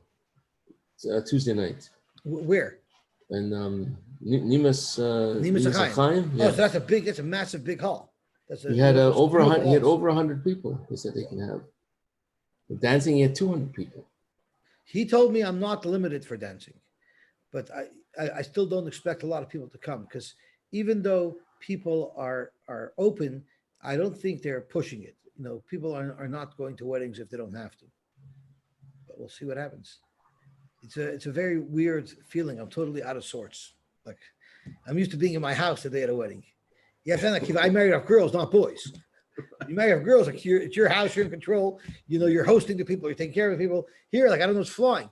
It's, Tuesday night. Where? And Nimas Chaim. Yeah. Oh, so that's a massive big hall. He had over 100 people. They said they can have. For dancing, he had 200 people. He told me I'm not limited for dancing, but I still don't expect a lot of people to come because even though people are open, I don't think they're pushing it. You know, people are not going to weddings if they don't have to. But we'll see what happens. It's a very weird feeling. I'm totally out of sorts. Like I'm used to being in my house the day at a wedding. Yeah, I married off girls, not boys. You marry off girls, like it's your house, you're in control. You know, you're hosting the people, you're taking care of the people. Here, like I don't know what's flying.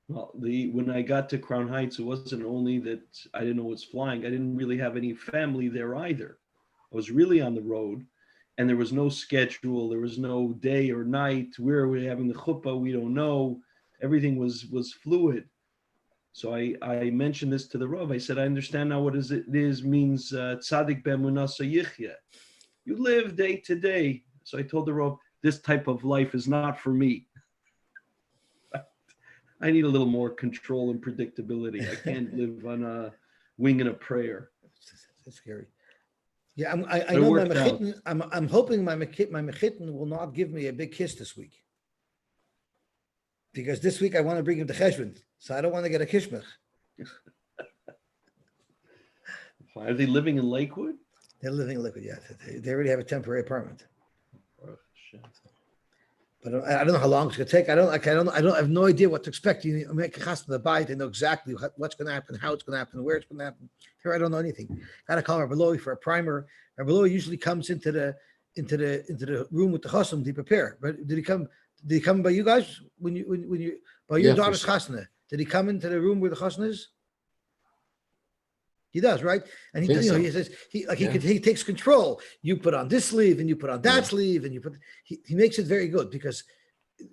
Well, when I got to Crown Heights, it wasn't only that I didn't know what's flying. I didn't really have any family there either. I was really on the road, and there was no schedule. There was no day or night. Where are we having the chuppah? We don't know. Everything was fluid. So I mentioned this to the Rav. I said, I understand now what it means Tzaddik b'emunah yichya. You live day to day. So I told the Rav, this type of life is not for me. I need a little more control and predictability. I can't live on a wing and a prayer. That's scary. Yeah, I know my mechitten, I'm hoping my mechitten will not give me a big kiss this week. Because this week I want to bring him to Cheshvan, so I don't want to get a kishmech. Are they living in Lakewood? They're living in Lakewood, yeah. They already have a temporary apartment. Oh, shit. But I don't know how long it's going to take. I have no idea what to expect. You make a chas to the bayit, I know exactly what's going to happen, how it's going to happen, where it's going to happen. Here I don't know anything. Got to call Rabbi Lowy for a primer. Rabbi Lowy usually comes into the room with the chasam to prepare. But did he come by you guys when you by your daughter's chasna? Did he come into the room where the chasna is? He does, right? And he says he takes control. You put on this sleeve and you put on that sleeve and he makes it very good because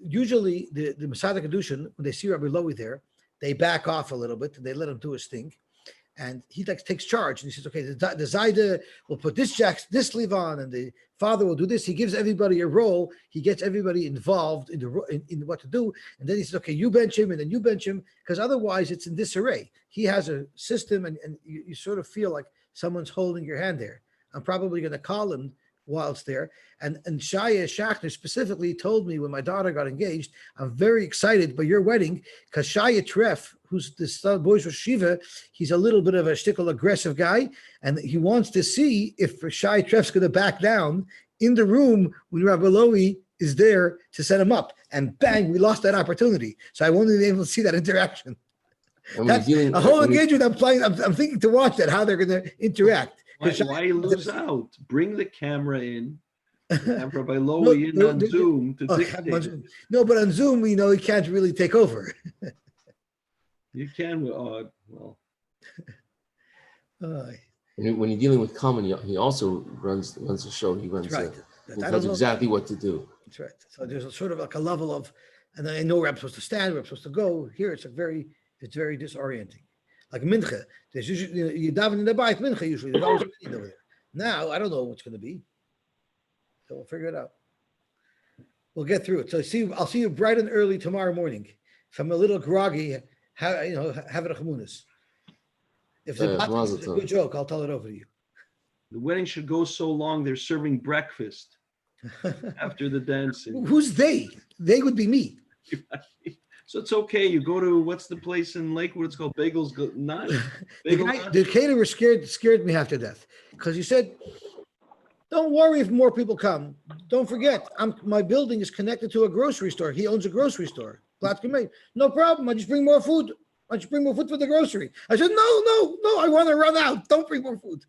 usually the Masada Kedushin, when they see Rabbi Lowy there, they back off a little bit and they let him do his thing. And he takes charge and he says, okay, the Zayda will put this sleeve on and the father will do this. He gives everybody a role. He gets everybody involved in what to do. And then he says, okay, you bench him and then you bench him because otherwise it's in disarray. He has a system and you sort of feel like someone's holding your hand there. I'm probably going to call him while it's there. And Shaya Schachner specifically told me when my daughter got engaged, I'm very excited by your wedding because Shaya Treff, who's the boys with Shiva, he's a little bit of a shtickle aggressive guy, and he wants to see if Shaya Treff's going to back down in the room when Rabbi Lowy is there to set him up. And bang, we lost that opportunity. So I wanted to be able to see that interaction. That's a whole engagement I'm playing. I'm thinking to watch that, how they're going to interact. Why lose out? Bring the camera in. Have Rabbi Lowy in on Zoom to dictate. No, but on Zoom, he can't really take over. You can. Well. When you're dealing with common, he also runs the show. He runs. Right. He knows exactly what to do. That's right. So there's a sort of like a level of, and I know where I'm supposed to stand, where I'm supposed to go. Here, it's very disorienting. like mincha. There's usually you daven in the bayit mincha usually. There's always a minyan over there. Now I don't know what's going to be, so we'll figure it out. We'll get through it. So I'll see you bright and early tomorrow morning. If I'm a little groggy, have it a chamunis. If the mazel is a tov. good joke, I'll tell it over to you. The wedding should go so long, they're serving breakfast after the dancing. Who's they? They would be me. So it's okay. You go to, what's the place in Lakewood? It's called Bagels. Not The caterer scared me half to death because he said, "Don't worry if more people come. Don't forget, my building is connected to a grocery store. He owns a grocery store. No problem. I just bring more food. I just bring more food for the grocery." I said, "No. I want to run out. Don't bring more food."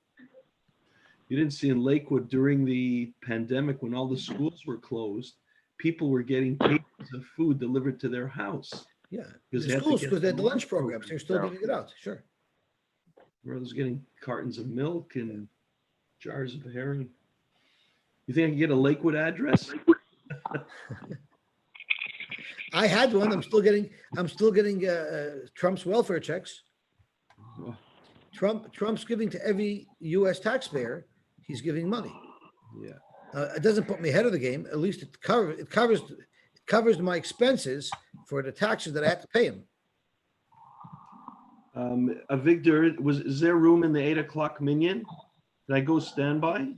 You didn't see in Lakewood during the pandemic when all the schools were closed, people were getting cases of food delivered to their house. Yeah, because the schools, because they had the lunch programs. They're still giving it out. Sure. Brothers getting cartons of milk and jars of herring. You think I can get a Lakewood address? I had one. I'm still getting Trump's welfare checks. Oh, Trump's giving to every U.S. taxpayer. He's giving money. yeah. It doesn't put me ahead of the game. At least it covers my expenses for the taxes that I have to pay him. Victor, is there room in the 8 o'clock minyan? Can I go stand by?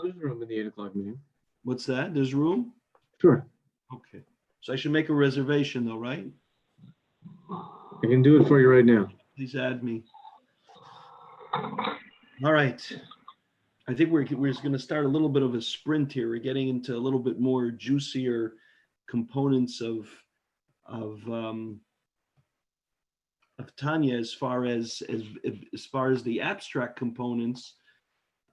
There's room in the 8 o'clock meeting. What's that? There's room? Sure. Okay. So I should make a reservation though, right? I can do it for you right now. Please add me. All right. I think we're just going to start a little bit of a sprint here. We're getting into a little bit more juicier components of Tanya as far as the abstract components.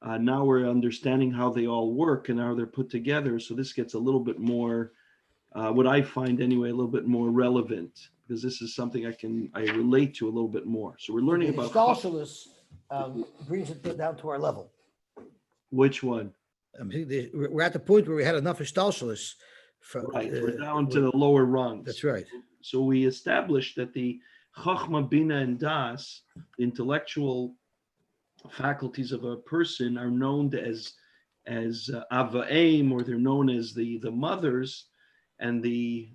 Now we're understanding how they all work and how they're put together. So this gets a little bit more, what I find anyway, a little bit more relevant, because this is something I relate to a little bit more. So we're learning about Stalshalus brings it down to our level. Which one? We're at the point where we had enough Stalshalus. Right, we're down to the lower rungs. That's right. So we established that the Chachma, Bina, and Das, the intellectual faculties of a person, are known as Ava'im, or they're known as the mothers, and the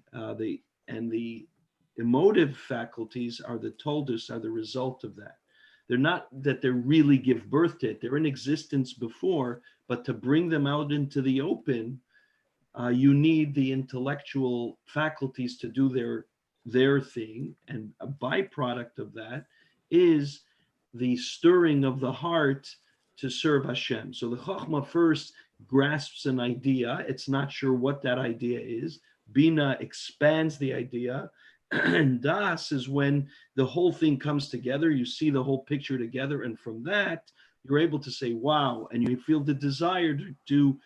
emotive faculties are the toldus, are the result of that. They're not that they really give birth to it. They're in existence before, but to bring them out into the open, you need the intellectual faculties to do their thing. And a byproduct of that is the stirring of the heart to serve Hashem. So the Chachma first grasps an idea. It's not sure what that idea is. Bina expands the idea. And Das is when the whole thing comes together. You see the whole picture together. And from that, you're able to say, wow, and you feel the desire to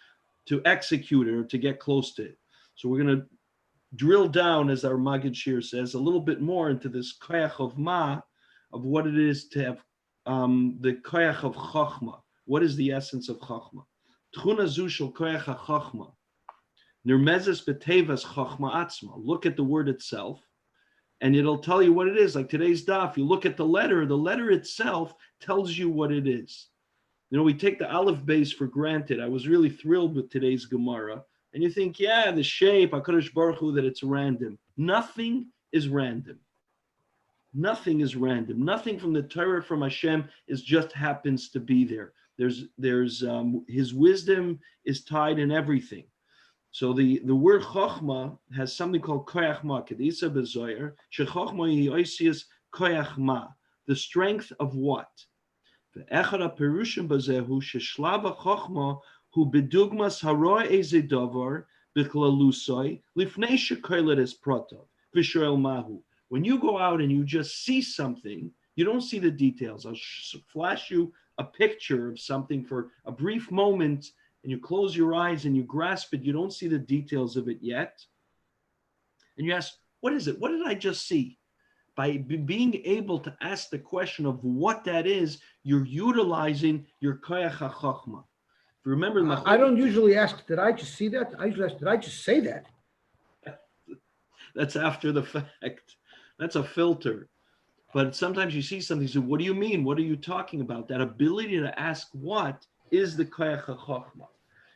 execute it or to get close to it. So we're going to drill down, as our Maggid Shir says, a little bit more into this koyach of ma, of what it is to have the koyach of chachma. What is the essence of chachma? Tchuna zu shel koyach ha-chachma. Nirmezes b'tevas chachma atzma. Look at the word itself, and it'll tell you what it is. Like today's daf, you look at the letter itself tells you what it is. You know, we take the Aleph Bais for granted. I was really thrilled with today's Gemara. And you think, yeah, the shape, HaKadosh Baruch Hu, that it's random. Nothing is random. Nothing is random. Nothing from the Torah, from Hashem, just happens to be there. There's His wisdom is tied in everything. So the word Chochma has something called Koyach Ma. Kedisa bezoyer, shechochma hi oisius Koyach Ma. The strength of what? Ve'echad ha-perushim bazehu sheshlav ha-chochma hu bedugmas haroy eze davar b'chlalusoi lifnei shekoylet es protov v'shoel mahu. When you go out and you just see something, you don't see the details. I'll flash you a picture of something for a brief moment, and you close your eyes and you grasp it. You don't see the details of it yet. And you ask, what is it? What did I just see? By being able to ask the question of what that is, you're utilizing your koyach ha-chochma. Remember, I don't usually ask, did I just see that? I usually ask, did I just say that? That's after the fact. That's a filter. But sometimes you see something, you say, what do you mean? What are you talking about? That ability to ask what is the koyach hachokhmah.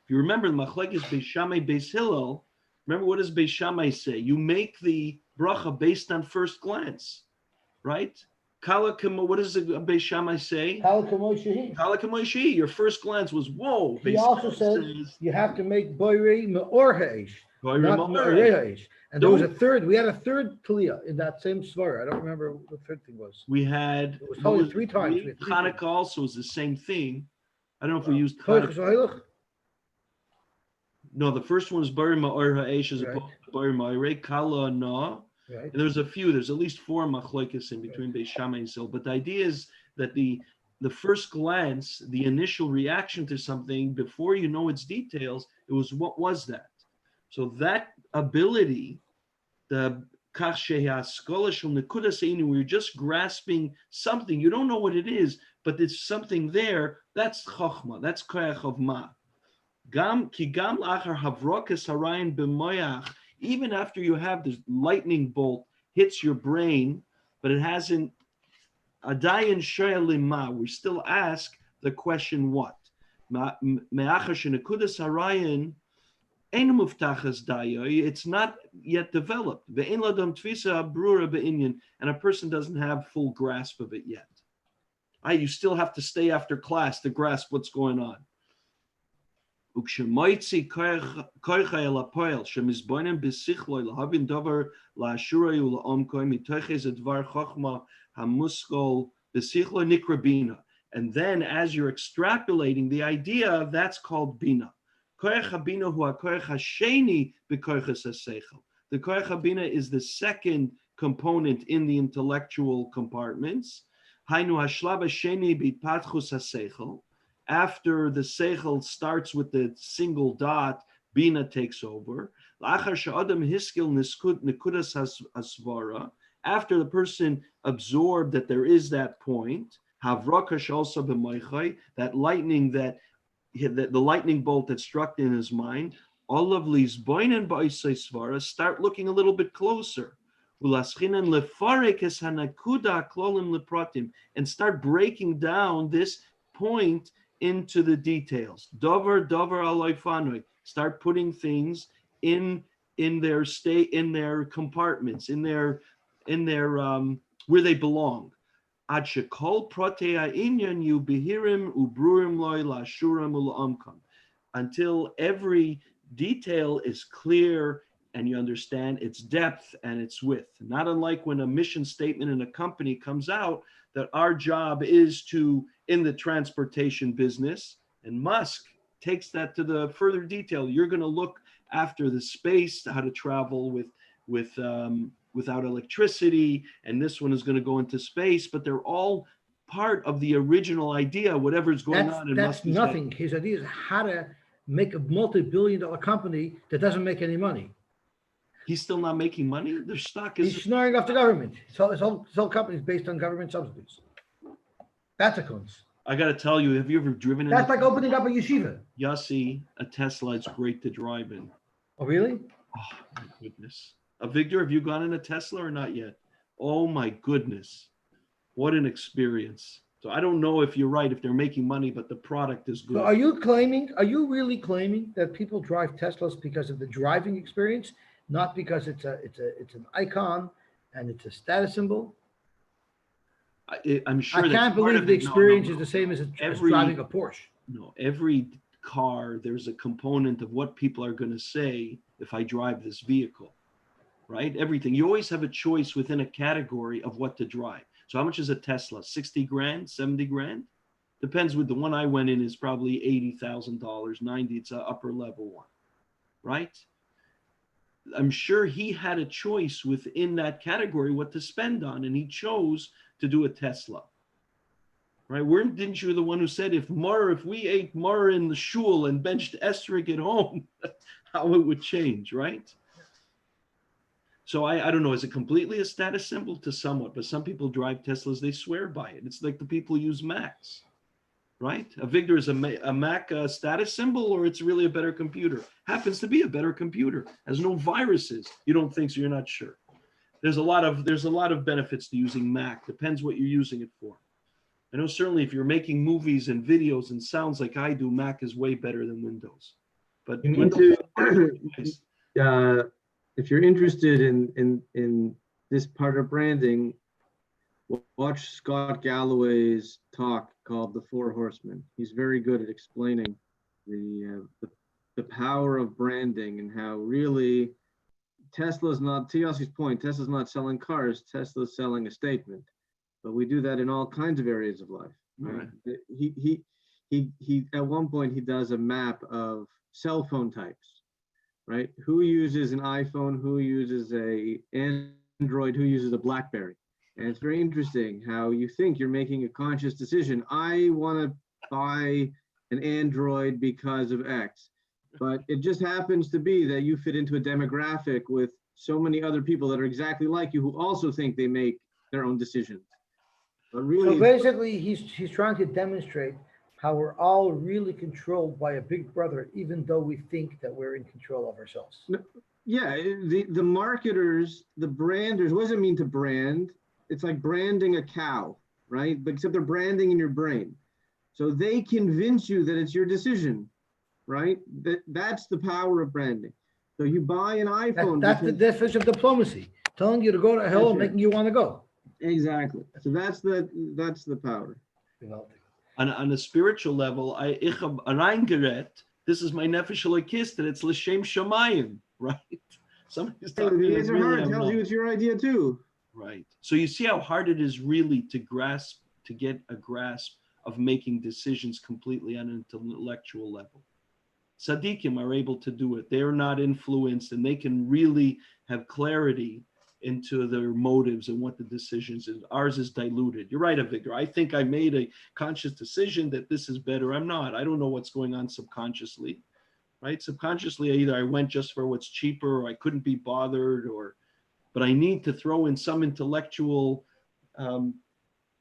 If you remember the machlekes Beis Shammai Beis Hillel, remember what does Beis Shammai say? You make the bracha based on first glance, right? What does the Beis Shammai say? Kala k'moy shehi. Kala k'moy shehi. Your first glance was, whoa. He Beis also Shammai says you have to make boirei me'or ha'esh, Boirei not me'or me'orei ha'esh. And there was a Don't- third. We had a third Talia in that same svara. I don't remember what the third thing was. we had It was told 3 times. We had 3 Hanukkah things. also is the same thing. I don't know if we used Koyach Hanukkah. Zohilach? No, the first one is Boirei me'or ha'esh as Right. opposed to Boirei me'orei Kala na. Right. And there's a few, there's at least 4 machlokes in between Beis Shammai and Hillel. But the idea is that the first glance, the initial reaction to something, before you know its details, it was, what was that? So that ability, the kach shehaskola shel nekudas einu, where you're just grasping something, you don't know what it is, but there's something there, that's chokhmah, that's koyach of ma. Gam ki gam lachar havrokas harayin b'moyach, even after you have this lightning bolt hits your brain, but it hasn't, adayin shoyel lima, we still ask the question what? Me'achar shenekudas harayin ein muftachas dayo, it's not yet developed. Ve'en ladam tvisa brura be'inyan, and a person doesn't have full grasp of it yet. You still have to stay after class to grasp what's going on. Ukshemaitzi koicha el hapoel shemizboinen b'sichloi lahavin davar la'ashurei ula'omkoi mitoches edvar chochma hamuskol b'sichloi nikra bina. And then as you're extrapolating the idea, that's called bina. Koyach habina hu hakoyach hasheni b'koyches haseichel. The koyach habina is the second component in the intellectual compartments. Hainu hashlav hasheni b'patchus haseichel. After the seichel starts with the single dot, bina takes over. After the person absorbed that there is that point, that lightning, that the lightning bolt that struck in his mind, all of these start looking a little bit closer. And start breaking down this point into the details. Dover aloifanoi. Start putting things in their state, in their compartments, in their where they belong. Ad shekol protea inyan yu behirim ubrurim loy lashuram ula'amkam. Until every detail is clear and you understand its depth and its width. Not unlike when a mission statement in a company comes out that our job is to, in the transportation business, and Musk takes that to the further detail. You're going to look after the space, how to travel without electricity, and this one is going to go into space, but they're all part of the original idea, whatever's going on. That's nothing. His idea is how to make a multi-billion-dollar company that doesn't make any money. He's still not making money? Their stock is... He's snoring off the government. His whole company is based on government subsidies. That's a kunz. I got to tell you, have you ever driven in? That's like opening up a yeshiva. Yosy, a Tesla, it's great to drive in. Oh, really? Oh, my goodness. Victor, have you gone in a Tesla or not yet? Oh, my goodness. What an experience. So I don't know if you're right, if they're making money, but the product is good. So are you really claiming that people drive Teslas because of the driving experience, not because it's an icon and it's a status symbol? I'm sure. I can't believe the experience is the same as driving a Porsche. No, every car, there's a component of what people are going to say if I drive this vehicle, right? Everything. You always have a choice within a category of what to drive. So how much is a Tesla? 60 grand, 70 grand? Depends. With the one I went in is probably $80,000, 90. It's an upper level one, right? I'm sure he had a choice within that category what to spend on, and he chose to do a Tesla, right? Didn't you the one who said if we ate mar in the shul and benched esrog at home, how it would change, right? So I don't know, is it completely a status symbol? To somewhat, but some people drive Teslas, they swear by it. It's like the people who use Macs, right? A Victor is a Mac status symbol, or it's really a better computer? Happens to be a better computer, has no viruses. You don't think so, you're not sure. there's a lot of benefits to using Mac. Depends what you're using it for. I know certainly if you're making movies and videos and sounds like I do, Mac is way better than Windows. But You need Windows to, if you're interested in this part of branding, watch Scott Galloway's talk called The Four Horsemen. He's very good at explaining the power of branding and how really Tesla's not, to Yosy's point, Tesla's not selling cars, Tesla's selling a statement. But we do that in all kinds of areas of life. Right? He at one point he does a map of cell phone types, right? Who uses an iPhone, who uses a Android, who uses a BlackBerry. And it's very interesting how you think you're making a conscious decision. I want to buy an Android because of X. But it just happens to be that you fit into a demographic with so many other people that are exactly like you who also think they make their own decisions. But really, so basically, he's trying to demonstrate how we're all really controlled by a big brother, even though we think that we're in control of ourselves. Yeah, the marketers, the branders, what does it mean to brand? It's like branding a cow, right? But except they're branding in your brain. So they convince you that it's your decision, right? That's the power of branding. So you buy an iPhone. That's the definition of diplomacy, telling you to go to hell and making you want to go. Exactly. So that's the power. On a spiritual level, ich hab reingeret. This is my nefesh elokis, that it's l'shem shamayim, right? Somebody's talking the Yetzer Hara tells you it's your idea too. Right. So you see how hard it is really to get a grasp of making decisions completely on an intellectual level. Tzaddikim are able to do it. They're not influenced, and they can really have clarity into their motives and what the decisions is. Ours is diluted. You're right, Avigdor. I think I made a conscious decision that this is better. I'm not. I don't know what's going on subconsciously, right? Subconsciously, either I went just for what's cheaper, or I couldn't be bothered, but I need to throw in some intellectual.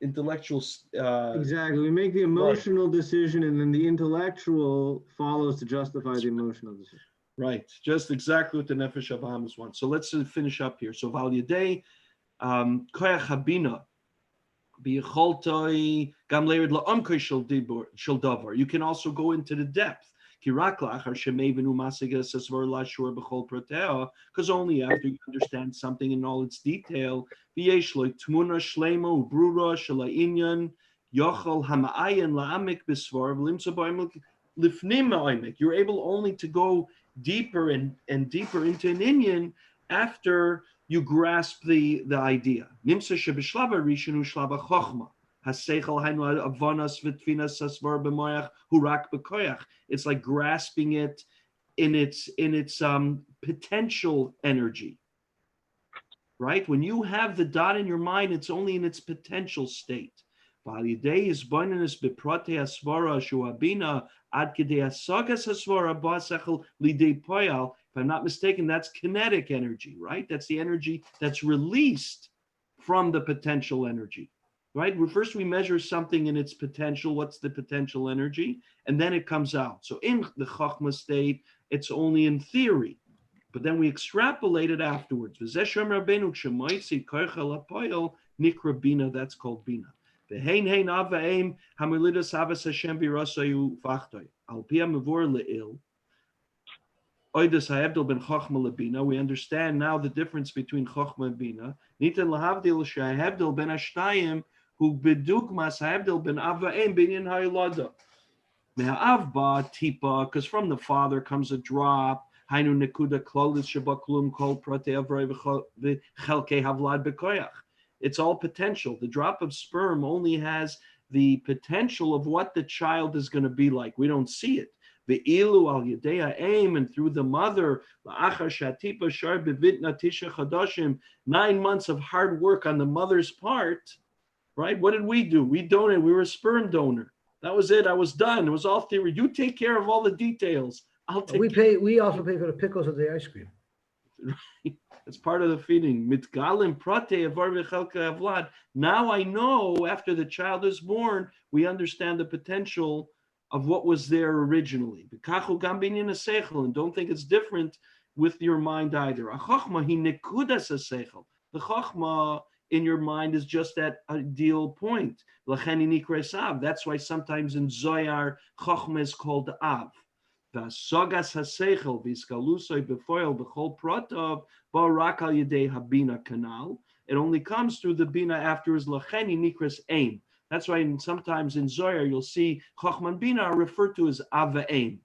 Exactly. We make the emotional decision, and then the intellectual follows to justify the emotional decision. Right, just exactly what the Nefesh Abahamis wants. So let's finish up here. So Val Yadei, Koyach Habina, B'yecholtoi Gam Leirid La'amkoi Shel Davar. You can also go into the depth. Because only after you understand something in all its detail, you're able only to go deeper and deeper into an inyan after you grasp the idea. It's like grasping it in its potential energy. Right? When you have the dot in your mind, it's only in its potential state. If I'm not mistaken, that's kinetic energy, right? That's the energy that's released from the potential energy, right? First we measure something in its potential. What's the potential energy? And then it comes out. So in the Chachma state, it's only in theory, but then we extrapolate it afterwards. That's called Bina. V'hein hein av v'eim hamilidas havas Hashem b'rasayu v'achtoi. Al pia mevor le'il. Oidas ha'evdil ben Chachma le'bina. We understand now the difference between Chachma and Bina. Nitan lahavdil she'hevdil ben ashtayim hu bedugmas ha'evdil ben av v'eim binyan ha'ilada. Me'ha'av ba tipa, because from the father comes a drop. Hainu nekuda klolis shebaklum kol protei avrei v'chelkei havlad b'koyach. It's all potential. The drop of sperm only has the potential of what the child is going to be like. We don't see it. Ve'ilu al yedei aim, and through the mother, 9 months of hard work on the mother's part, right? What did we do? We donated. We were a sperm donor. That was it. I was done. It was all theory. You take care of all the details. I'll take. We also pay for the pickles of the ice cream. It's part of the feeding. Now I know, after the child is born, we understand the potential of what was there originally. And don't think it's different with your mind either. The The Chokhmah in your mind is just that ideal point. That's why sometimes in Zohar, Chokhmah is called Av. Vasogas haseichel v'skalusoi befoil b'chol protov barak al yedei habina kanal. It only comes through the bina afterwards. Lacheni nikras aim. That's why sometimes in Zohar you'll see Chokhmah and Bina are referred to as Ava Aim.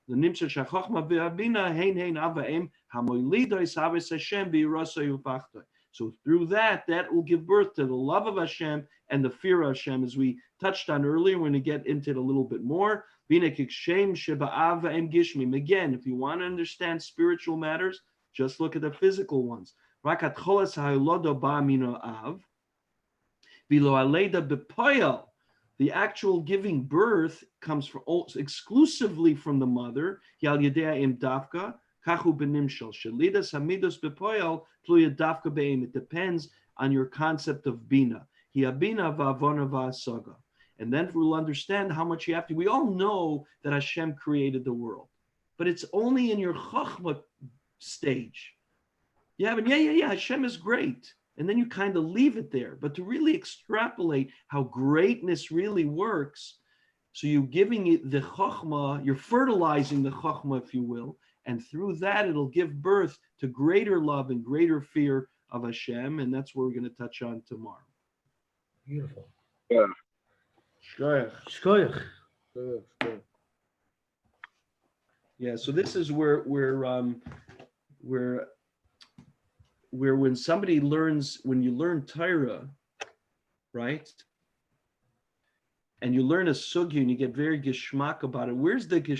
The nimshah shachokhmah v'abina hein Ava Aim hamoilidois haves Hashem v'yirasoi upachtoi. So through that will give birth to the love of Hashem and the fear of Hashem, as we touched on earlier. We're going to get into it a little bit more. Again, if you want to understand spiritual matters, just look at the physical ones. The actual giving birth comes from exclusively from the mother. It depends on your concept of bina. And then we'll understand how much you have to. We all know that Hashem created the world, but it's only in your chachma stage. You have Hashem is great. And then you kind of leave it there. But to really extrapolate how greatness really works, so you're giving it the chachma, you're fertilizing the chachma, if you will, and through that it'll give birth to greater love and greater fear of Hashem, and that's what we're going to touch on tomorrow. Beautiful. Yeah. Shkoyach. Yeah, so this is where when somebody learns, when you learn Torah, right? And you learn a sugya and you get very geschmack about it. Where's the geschmack?